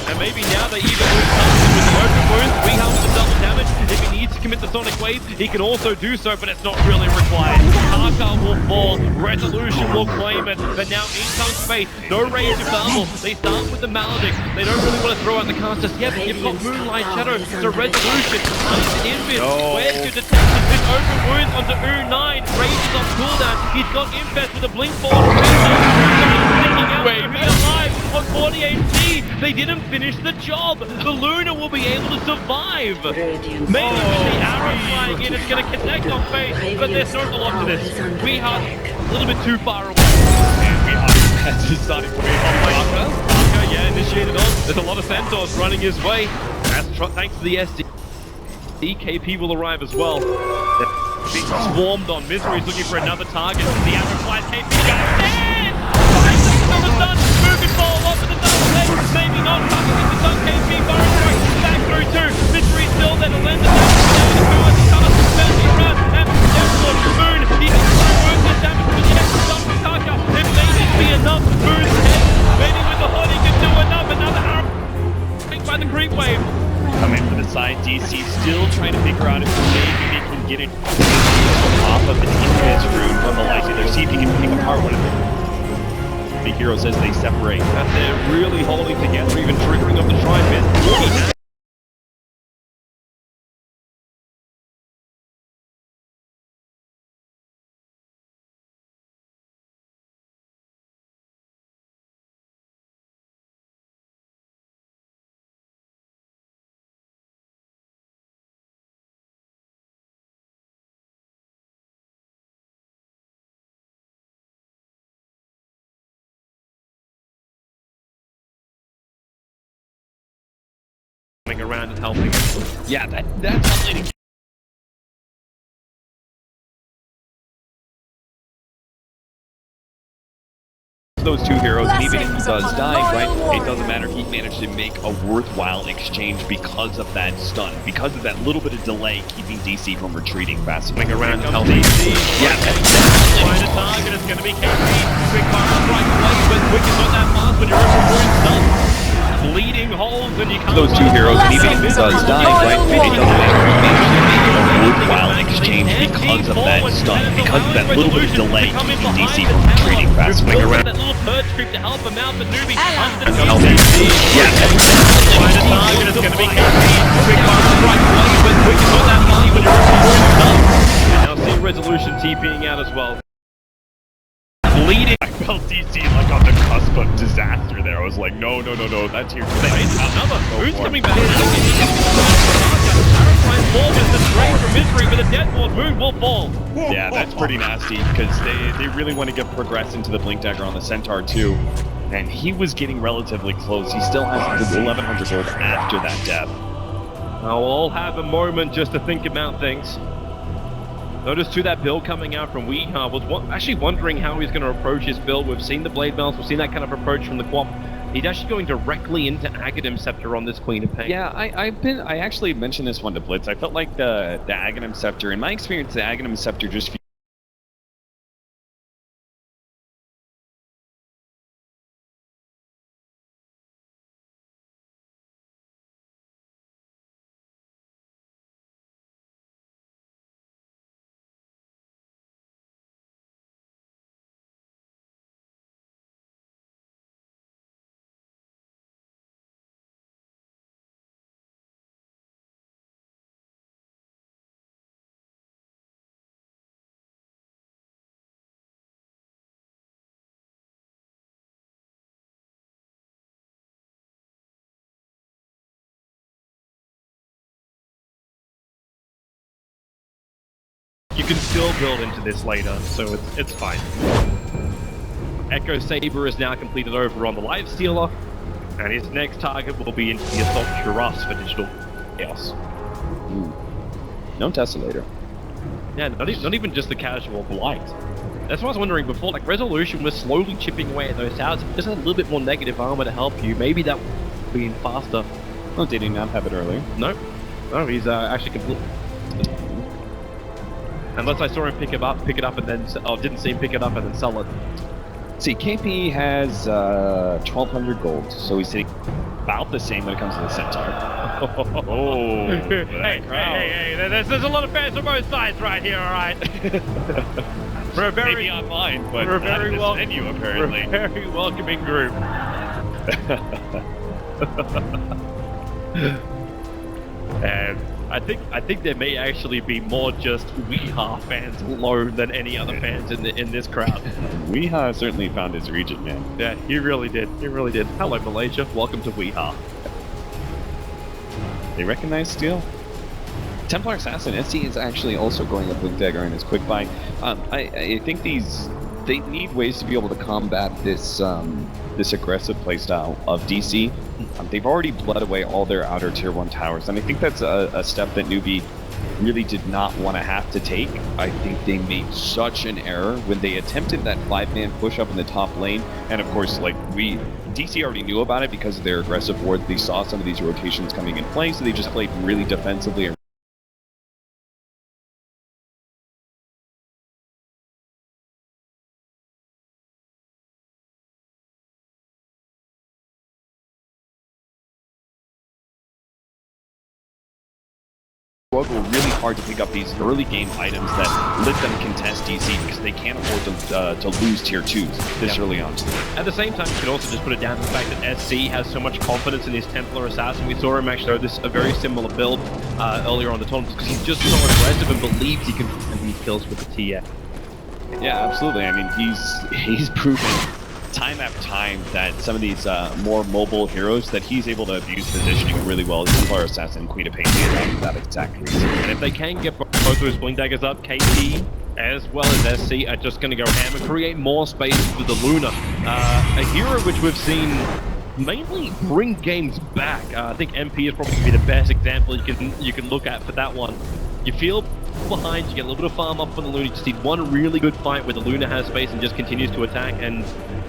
And maybe now they even lose something with the open wounds. Weehar with the double damage. If he needs to commit the Sonic Wave, he can also do so, but it's not really required. Kaka will fall. Resolution will claim it. But now in comes Faith. No range available. They start with the Maledict. They don't really want to throw out the casters yet, but you've got Moonlight Shadow. So Resolution finds an invis. Where's your detection? This open wounds onto U9. Rage is on cooldown. He's got Infest with a blink forward. Wave is alive on 40 HP. They didn't finish the job. The Luna will be able to survive. Maybe with the arrow flying in, it's going to connect on Faith, but there's no lot to this. Weehar a little bit too far away. And Weehar has decided to move on Kaka, yeah, initiated on. There's a lot of Centaurs running his way. Thanks to the SD. KP will arrive as well. Being swarmed on. Misery's looking for another target. The arrow flies. KP goes in! On the stun, Mook and fall off with the double hit. Maybe not. Kaka gets the stun. KP Burrow Strike back through 2. Misery still there to lend the damage down to 2 as the cast is bouncing around. And Everlord, Moon, he can work the damage with the extra stun from Kaka. It may just be enough. Moon's head. Maybe with the hood he can do enough. Another arrow by the creep wave. Coming to the side, DC still trying to figure out if maybe they can get it off of the defense rune from the lights. Either see if he can pick apart one of the heroes as they separate. That they're really holding together, even triggering up the Shrine Mist. Around and helping. Yeah, that's top laning. Those two heroes, and even if he does die, right, it doesn't matter. He managed to make a worthwhile exchange because of that stun, because of that little bit of delay, keeping DC from retreating fast. Coming around and helping. Yeah, find a target. It's going to be KP. Quick fire strike away, but quick is not that fast when you're over stun. Bleeding holes and you can't. Those two heroes, and even if he does die, right, it doesn't matter. He managed to make a worthwhile exchange because of that stun, because of that little bit of delay, keeping DC from retreating fast. Coming around. That little perch creep to help him out, but Newbee hunts the Yeah, find a target. It's going to be KP. Quick fire strike away, but quick is not that fast when you're over stun. And now see Resolution TPing out as well. waiting. I felt DC like on the cusp of disaster there. I was like, no, that's here. Another. Who's for it. coming back? Finds Ball with the strain from misery, but the deadboard Moon will fall. Yeah, that's pretty nasty because they really want to get progress into the Blink Dagger on the Centaur too. And he was getting relatively close. He still has 1100 gold after that death. Now we'll all have a moment just to think about things. Notice too that build coming out from Weeha was actually wondering how he's going to approach his build. We've seen the Blade Bells, we've seen that kind of approach from the Quap. He's actually going directly into Aghanim Scepter on this Queen of Pain. Yeah, I actually mentioned this one to Blitz. I felt like the Aghanim Scepter, in my experience, the Aghanim Scepter just You can still build into this later, so it's fine. Echo Saber is now completed over on the Life Stealer, and his next target will be into the Assault Cuirass for Digital Chaos. no Tessellator. Yeah, not even just the casual Blight. That's what I was wondering before, like Resolution was slowly chipping away at those towers. Just a little bit more negative armor to help you. Maybe that would be faster. Oh, did he not have it earlier? No, he's actually complete. Unless I saw him pick it up and then, didn't see him pick it up and then sell it. See, KP has 1200 gold, so he's sitting about the same when it comes to the Centaur. Oh, hey, there's a lot of fans on both sides right here, alright? We're a very, maybe online, but we're a not very in this venue, apparently. We're a very welcoming group. And I think there may actually be more just Weeha fans alone than any other fans in this crowd. Weeha certainly found his region, man. Yeah, he really did. He really did. Hello, Malaysia. Welcome to Weeha. They recognize Steel? Templar Assassin, SC is actually also going up Blink Dagger in his quick buy. I think they need ways to be able to combat this this aggressive playstyle of DC. They've already bled away all their outer tier 1 towers, and I think that's a step that Newbee really did not want to have to take. I think they made such an error when they attempted that 5-man push up in the top lane, and of course, like DC already knew about it because of their aggressive ward. They saw some of these rotations coming in play, so they just played really defensively. Struggle really hard to pick up these early game items that let them contest DC because they can't afford to lose tier 2s this early on. At the same time, you can also just put it down to the fact that SC has so much confidence in his Templar Assassin. We saw him actually throw a very similar build earlier on the tournament because he's just so aggressive and believes he can find these kills with the TF. Yeah, absolutely. I mean, he's proven time after time that some of these more mobile heroes that he's able to abuse positioning really well. Templar Assassin, Queen of Pain, for that exact reason. And if they can get both of those Blink Daggers up, KP as well as SC are just going to go ham and create more space for the Luna. A hero which we've seen mainly bring games back. I think MP is probably going to be the best example you can look at for that one. You feel behind, you get a little bit of farm up for the Luna, you just need one really good fight where the Luna has space and just continues to attack, and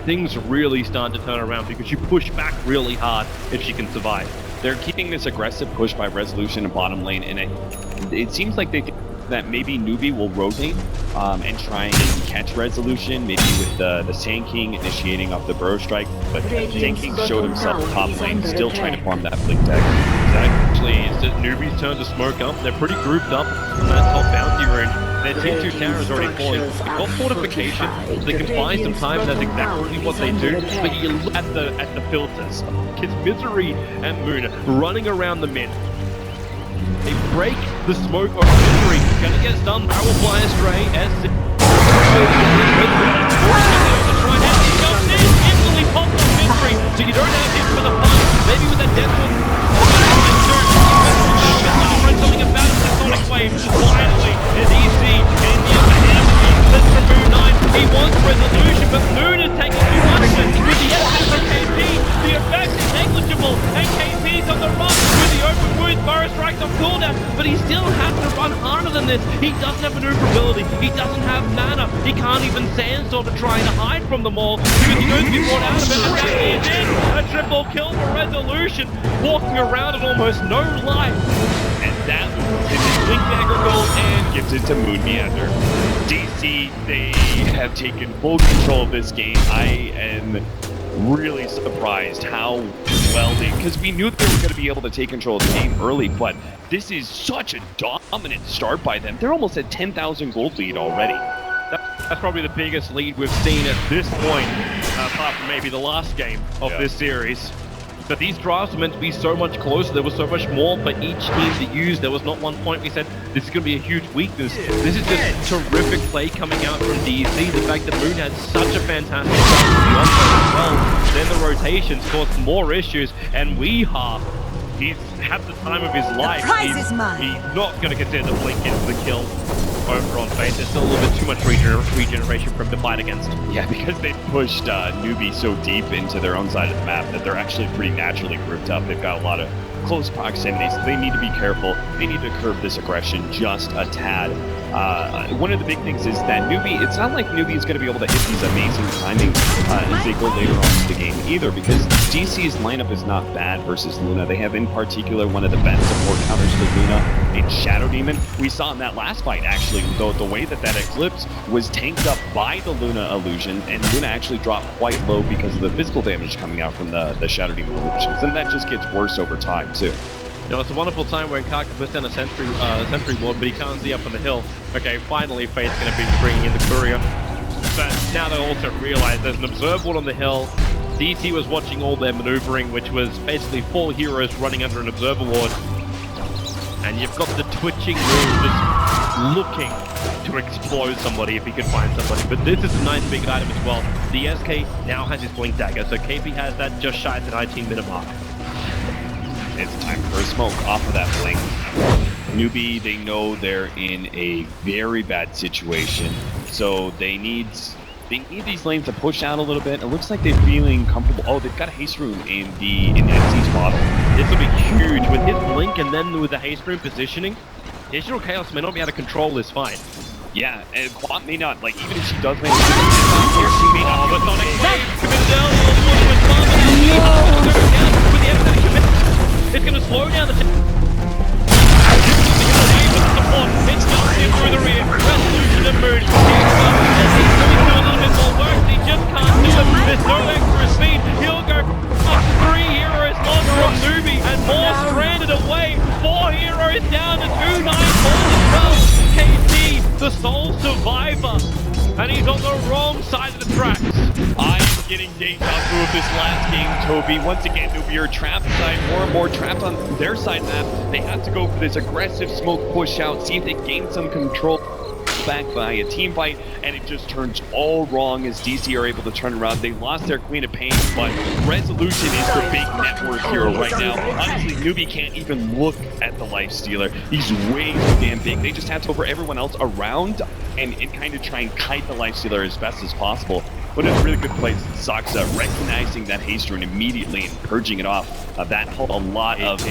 things really start to turn around because you push back really hard if she can survive. They're keeping this aggressive push by Resolution in bottom lane, and it seems like they think that maybe Newbee will rotate and try and catch Resolution, maybe with the Sand King initiating off the Burrow Strike, but Sand King showed himself top lane, still trying to farm that Blink Dagger. Actually, it's Newbee's turn to smoke up. They're pretty grouped up in that top bounty rune. Their tier 2 tower is already falling. They've got fortification, so they can buy some time, and that's exactly what they do. But you look at the filters. Kids Misery and Moon running around the mid. They break the smoke of Misery. Gonna get stunned. Power fly astray as to try entry, so you don't have him for the fun. Maybe with that dental. Something about it, the Sonic Wave. Finally, is EC in the upper hand. Let's remove 9. He wants resolution, but Moon is taking too much of it. With the exit from KP, the effect is negligible, and KP's on the run with the open wound. Burrow strikes on cooldown, but he still has to run harder than this. He doesn't have maneuverability. He doesn't have mana. He can't even sandstorm to try to hide from them all because he's going to be brought out of it. And that is it. A triple kill for resolution, walking around at almost no life. And that is his Link Dagger goal and gives it to Moon Meander. DC, they have taken full control of this game. I am really surprised how well they, because we knew they were going to be able to take control of the game early, but this is such a dominant start by them. They're almost at 10,000 gold lead already. That's probably the biggest lead we've seen at this point, apart from maybe the last game of this series. But these drafts were meant to be so much closer. There was so much more for each team to use. There was not one point we said, this is going to be a huge weakness. This is just terrific play coming out from DC. The fact that Moon had such a fantastic start to the offense as well. Then the rotations caused more issues. And Weeha, he's had the time of his life. He's not going to consider the blink into the kill over on face. There's still a little bit too much regeneration for him to fight against. Yeah, because they pushed Newbee so deep into their own side of the map that they're actually pretty naturally grouped up. They've got a lot of close proximity, so they need to be careful. They need to curb this aggression just a tad. One of the big things is that Newbee, it's not like Newbee is going to be able to hit these amazing timings as they go later on in the game either, because DC's lineup is not bad versus Luna. They have in particular one of the best support counters for Luna in Shadow Demon. We saw in that last fight actually, though, the way that Eclipse was tanked up by the Luna illusion, and Luna actually dropped quite low because of the physical damage coming out from the Shadow Demon illusions, and that just gets worse over time too. You know, it's a wonderful time when Kaka puts down a sentry ward, but he can't see up on the hill. Okay, finally Fate's going to be bringing in the courier. But now they also realize there's an observe ward on the hill. DC was watching all their maneuvering, which was basically 4 heroes running under an observer ward. And you've got the twitching moon just looking to explode somebody if he can find somebody. But this is a nice big item as well. The SK now has his blink dagger, so KP has that just shy of the 19-minute mark. It's time for a smoke off of that blink. Newbee, they know they're in a very bad situation, so they need these lanes to push out a little bit. It looks like they're feeling comfortable. Oh, they've got a haste rune in NC's bottom. This will be huge with his blink and then with the haste rune positioning. Digital Chaos may not be able to control this fight. Yeah, and Quant may not, like, even if she does land here, she may not. But Sonic Wave committed down, with the everything committed. It's going to slow down the it's just in through the rear. Resolution and Moon. He's doing a little bit more work. He just can't do it. There's no extra speed. He'll go up 3 heroes lost from Newbee and more stranded away. 4 heroes down to 2 9 as well. KT, the sole survivor. And he's on the wrong side of the tracks. I'm getting deja vu of this last game, Toby. Once again, Newbee are trapped inside, more and more trapped on their side map. They have to go for this aggressive smoke push out, see if they gain some control back by a team fight, and it just turns all wrong as DC are able to turn around. They lost their Queen of Pain, but Resolution is the big network hero right now. Honestly, Newbee can't even look at the Lifestealer. He's way too damn big. They just have to over everyone else around and kind of try and kite the Lifestealer as best as possible. But it's a really good place. Saksa recognizing that haste rune immediately and purging it off. That helped a lot of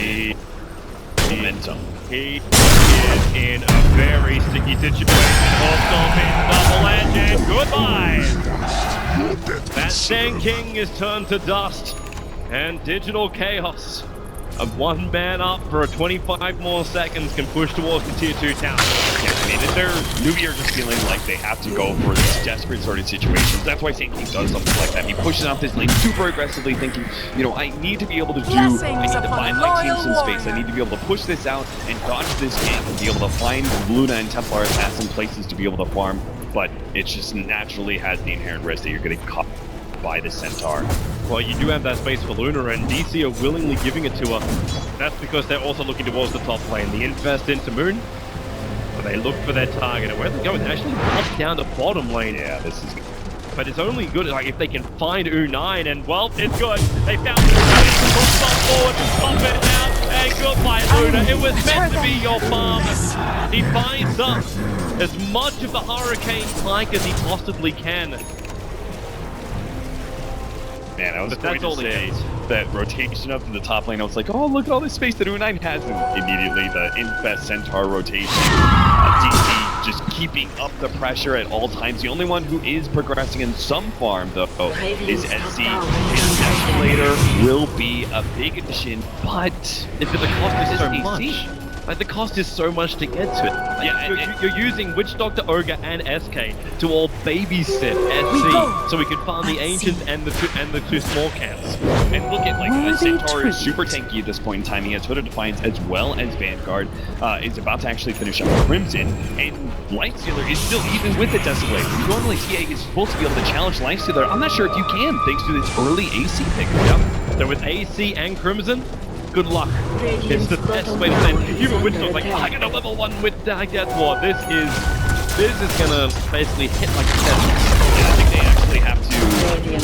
momentum. He is in a very sticky situation. Double edge and goodbye. That Sand King is turned to dust, and Digital Chaos, of 1 man up for 25 more seconds, can push towards the tier 2 tower. Yeah, I mean, Newbee are just feeling like they have to go for these desperate sort of situations. That's why Sand King does something like that. He pushes out this lane super aggressively, thinking, you know, I need to be able to I need to find my team some space. I need to be able to push this out and dodge this gank and be able to find Luna and Templar at some places to be able to farm. But it just naturally has the inherent risk that you're getting caught by the Centaur. Well, you do have that space for Luna, and DC are willingly giving it to her. That's because they're also looking towards the top lane. The invest into Moon, but they look for their target. And where they're going, they actually drop down to bottom lane. Yeah, this is... but it's only good like if they can find U9, and well, it's good. They found it forward, pop it out, and goodbye, Luna. It was meant to be your farm. He finds up as much of the Hurricane Pike as he possibly can. Man, I was going to say that rotation up in the top lane. I was like, oh, look at all this space that U9 has. And immediately the Infest Centaur rotation. DC just keeping up the pressure at all times. The only one who is progressing in some farm, though, is SC. His Desolator will be a big addition, but If the cost is so AC. much. Like, the cost is so much to get to it. Like, Yeah, you're using Witch Doctor, Ogre, and SK to all babysit SC, so we can farm the Ancients and the two small camps. And look at, like, Centaur is super tanky at this point in time. He has Hood of Defiance as well as Vanguard. Is about to actually finish up Crimson. And Lifestealer is still even with the Desolator. Normally, TA is supposed to be able to challenge Lifestealer. I'm not sure if you can, thanks to this early AC pick. Yep. So with AC and Crimson, good luck. It's the best way to say it. Human Witch Doctor, like, I got a level 1 with Death Ward. This is gonna basically hit like a test. Yeah, I think they actually have to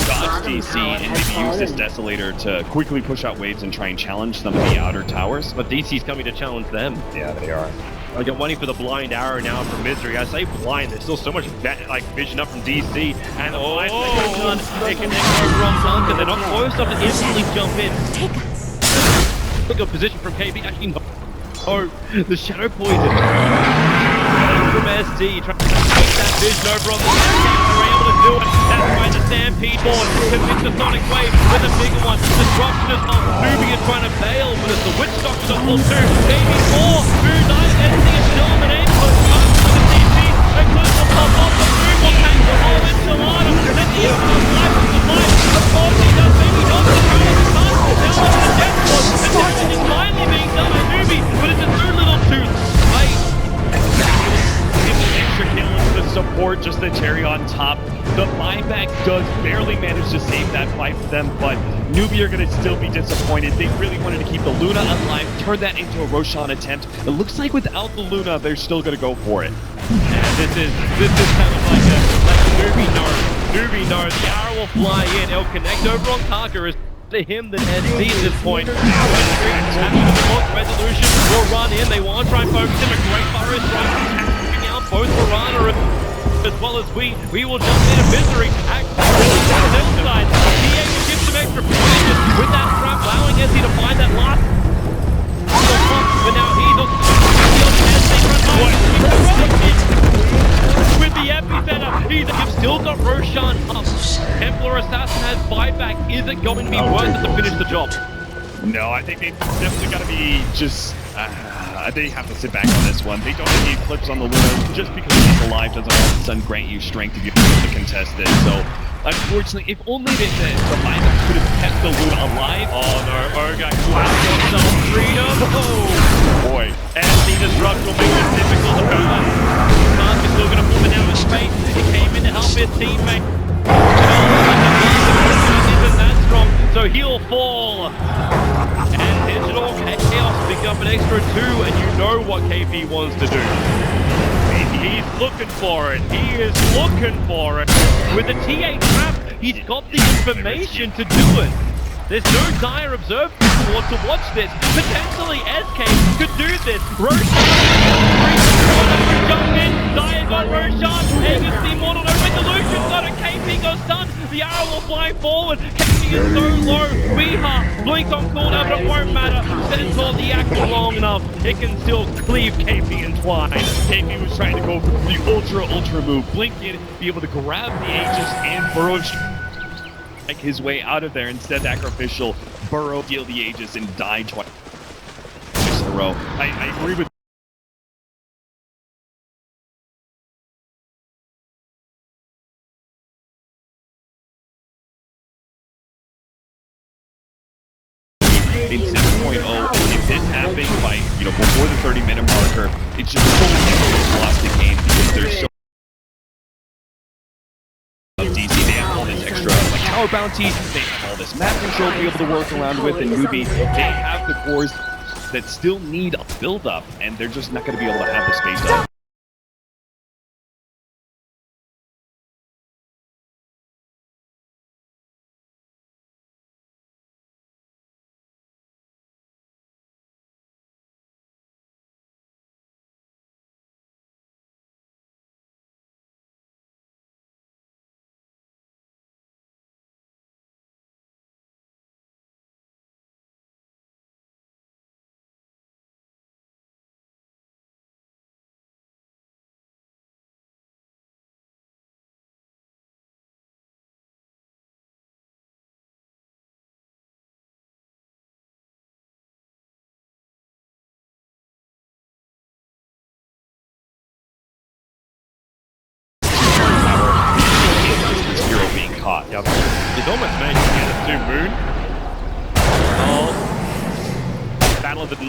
dodge DC and maybe use this Desolator to quickly push out waves and try and challenge some of the outer towers. But DC's coming to challenge them. Yeah, they are. I get waiting for the blind arrow now from Misery. I say blind, there's still so much like vision up from DC. And they can over on Dunk, and they're not close enough to instantly jump in. Take us. Look at position from KB. Actually, no. Oh, the Shadow Poison. From SD, trying to take that vision over on the left. They're able to do it. That's why the Stampede Board commits the Sonic Wave with a bigger one. Disruption as well. Newbee is trying to bail, but it's the Witch Doctors on full 2. KB 4. U9 SD is still on an aim. But time for the TP. And Cliff will pop off. The move will tank the whole enchilada. Then the Infamous life of the fight. Of course he does. Maybe not. The Crown of the Sun. Now on the Death Ward. The damage is finally being done by Newbee, but it's a too little too late. Extra kill into the support, just the cherry on top. The buyback does barely manage to save that fight for them, but Newbee are going to still be disappointed. They really wanted to keep the Luna alive, turn that into a Roshan attempt. It looks like without the Luna, they're still going to go for it. Yeah, this is kind of like a Newbee node. Newbee node. The arrow will fly in. It'll connect over on Karka. To him than SD at this point. Resolution will run in. They want to try and focus him. A great Burrow strike attacking out both Piranha as well as we. We will jump into Misery. Side. TA will give some extra precision with that trap, allowing SD to find that last. But now he's on with the epicenter. You've still got Roshan up. Templar Assassin has buyback. Is it going to be worth it to finish the job? No, I think they've definitely got to be just... they have to sit back on this one. They don't need clips on the Luna. Just because he's alive doesn't all of a sudden grant you strength if you're able to contest it. So, unfortunately, if only the buyback could have kept the Luna alive. Oh no, Ogre clapped himself freedom. Oh boy. And the disrupt will make it difficult to go up. Mark is still going to pull it out of space. He came in to help his teammate. Isn't that strong, so he'll fall. And Digital Chaos pick up an extra 2, and you know what KP wants to do. He's looking for it. He is looking for it. With the TA trap, he's got the information to do it. There's no dire observer to watch this. Potentially, SK could do this. Roshan, jump in. Dire got Roshan. Aegis the Immortal, no resolution. Got it. KP goes stunned. The arrow will fly forward. KP is so low. Weeha, blink on cooldown, but it won't matter. Centaur the act long enough. It can still cleave KP in twine. KP was trying to go for the ultra move. Blink in, be able to grab the Aegis and Burrow his way out of there. Instead, Sacrificial Burrow deal the Aegis and die twice in a row. I agree with in 7.0, if this happened by, before the 30-minute marker, it's just so difficult to lost the game because there's so of DC, they have all this extra tower bounties, they have all this map control to be able to work around with, and Newbee, they have the cores that still need a build-up, and they're just not going to be able to have the space up.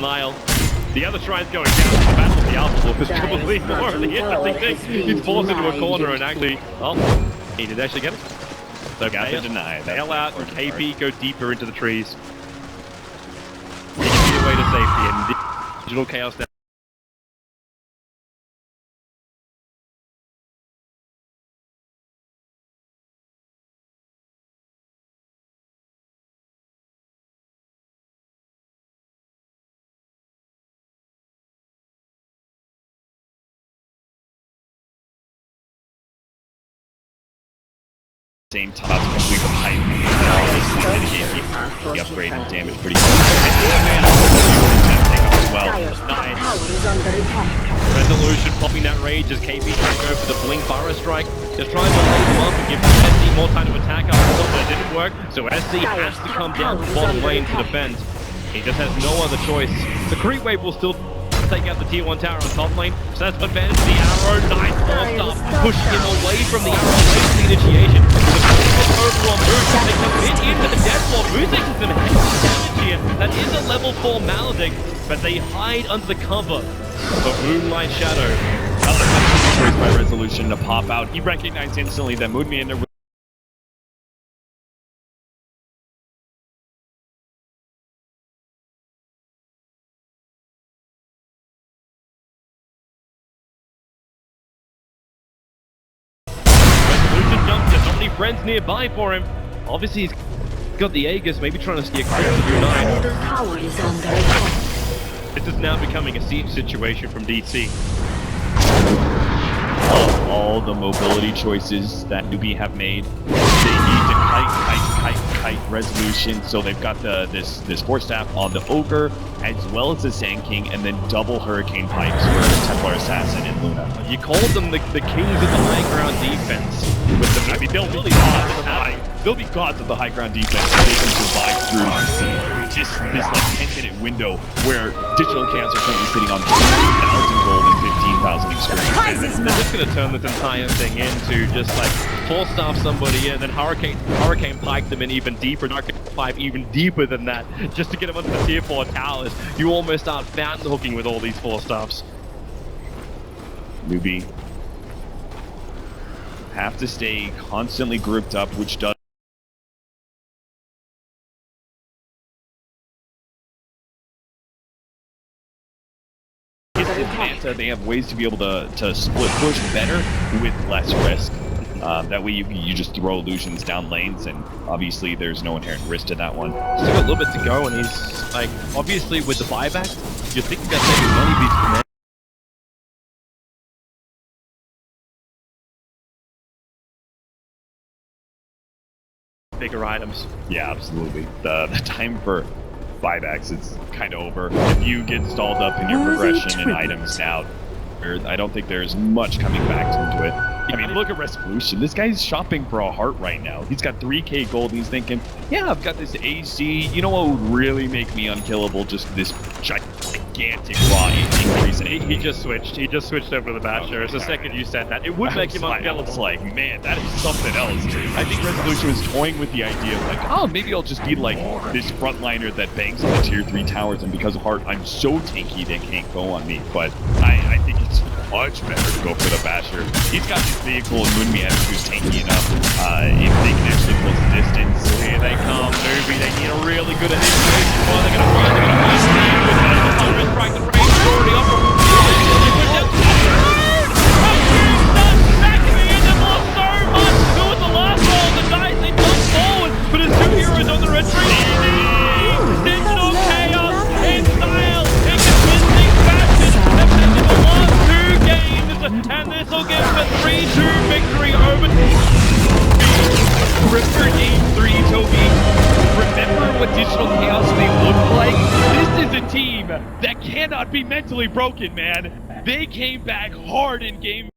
denial. The other shrine's going down. The battle of the Alpha is probably more of the interesting thing. He's forced into a corner and actually, he did actually get it. So Got the deny. Bail out and KP go deeper into the trees. Taking me away to safety and digital chaos now. Same top complete the pipe and obviously mitigate the upgrade and damage pretty quick. As well. Resolution popping that rage as KP trying to go for the blink Burrow strike. Just trying to hold him up and give SC more time to attack up, but it didn't work. So SC has to come down the bottom lane to defend. He just has no other choice. The creep wave will still take out the tier 1 tower on top lane. So that's advantage the arrow. Nice force up, pushing him away from the arrow, late the initiation. The overall move, they commit into the death wall. Boozing some heavy damage here. That is a level 4 Maledict, but they hide under the cover of Moonlight Shadow. Choice by Resolution to pop out. He recognized instantly that Moonmeander. Friends nearby for him. Obviously, he's got the Aegis, maybe trying to steer clear of the Tower is under attack. This is now becoming a siege situation from DC. Of all the mobility choices that Newbee have made, they need to kite Resolution. So they've got this Force Staff on the Ogre, as well as the Sand King, and then double Hurricane Pipes for Templar Assassin and Luna. You called them the kings of the high ground defense. With the, I mean, they'll be gods of the high ground defense if they can survive through just this like 10-minute window where Digital Chaos are currently sitting on 2,000 gold and 15,000 experience. They're just going to turn this entire thing into just like force staff somebody in, and then Hurricane Pike them in even deeper, Hurricane Pipe even deeper than that, just to get them onto the tier 4 towers. You almost start fountain hooking with all these force staffs. Newbee have to stay constantly grouped up, which does they have ways to be able to split push better with less risk. That way you just throw illusions down lanes, and obviously there's no inherent risk to that one. Still got a little bit to go, and he's like, obviously with the buyback, you're thinking that maybe money beats command. Bigger items. Yeah, absolutely. The time for buybacks is kind of over. If you get stalled up in your progression and items now, I don't think there's much coming back into it. I mean, look at Resolution. This guy's shopping for a heart right now. He's got 3k gold and he's thinking, yeah, I've got this AC. You know what would really make me unkillable? Just this gigantic raw increase in he just switched. He just switched over to the Basher. It's the second you said that. It would make him unkillable. It's like, man, that is something else. I think Resolution was toying with the idea of like, oh, maybe I'll just be like this frontliner that bangs on the tier 3 towers, and because of heart, I'm so tanky they can't go on me. But I think it's much better to go for the Basher. He's got this vehicle and Moonmeander who's tanky enough. If they can actually close the distance. Here they come, Newbee. They need a really good initiation. Well, they're going to find Steve with the Hunter's strike. The range is already up. They put down the turn! How you start stacking the end of lost so much. Who was the last roll? The dice, they jump forward, but it's 2 heroes on the retreat. Digital Chaos in style, in convincing fashion. They've taken the last 2 games, and this will give them a 3-2 victory over Remember Game 3, Toby? Remember what Digital Chaos they looked like? This is a team that cannot be mentally broken, man. They came back hard in Game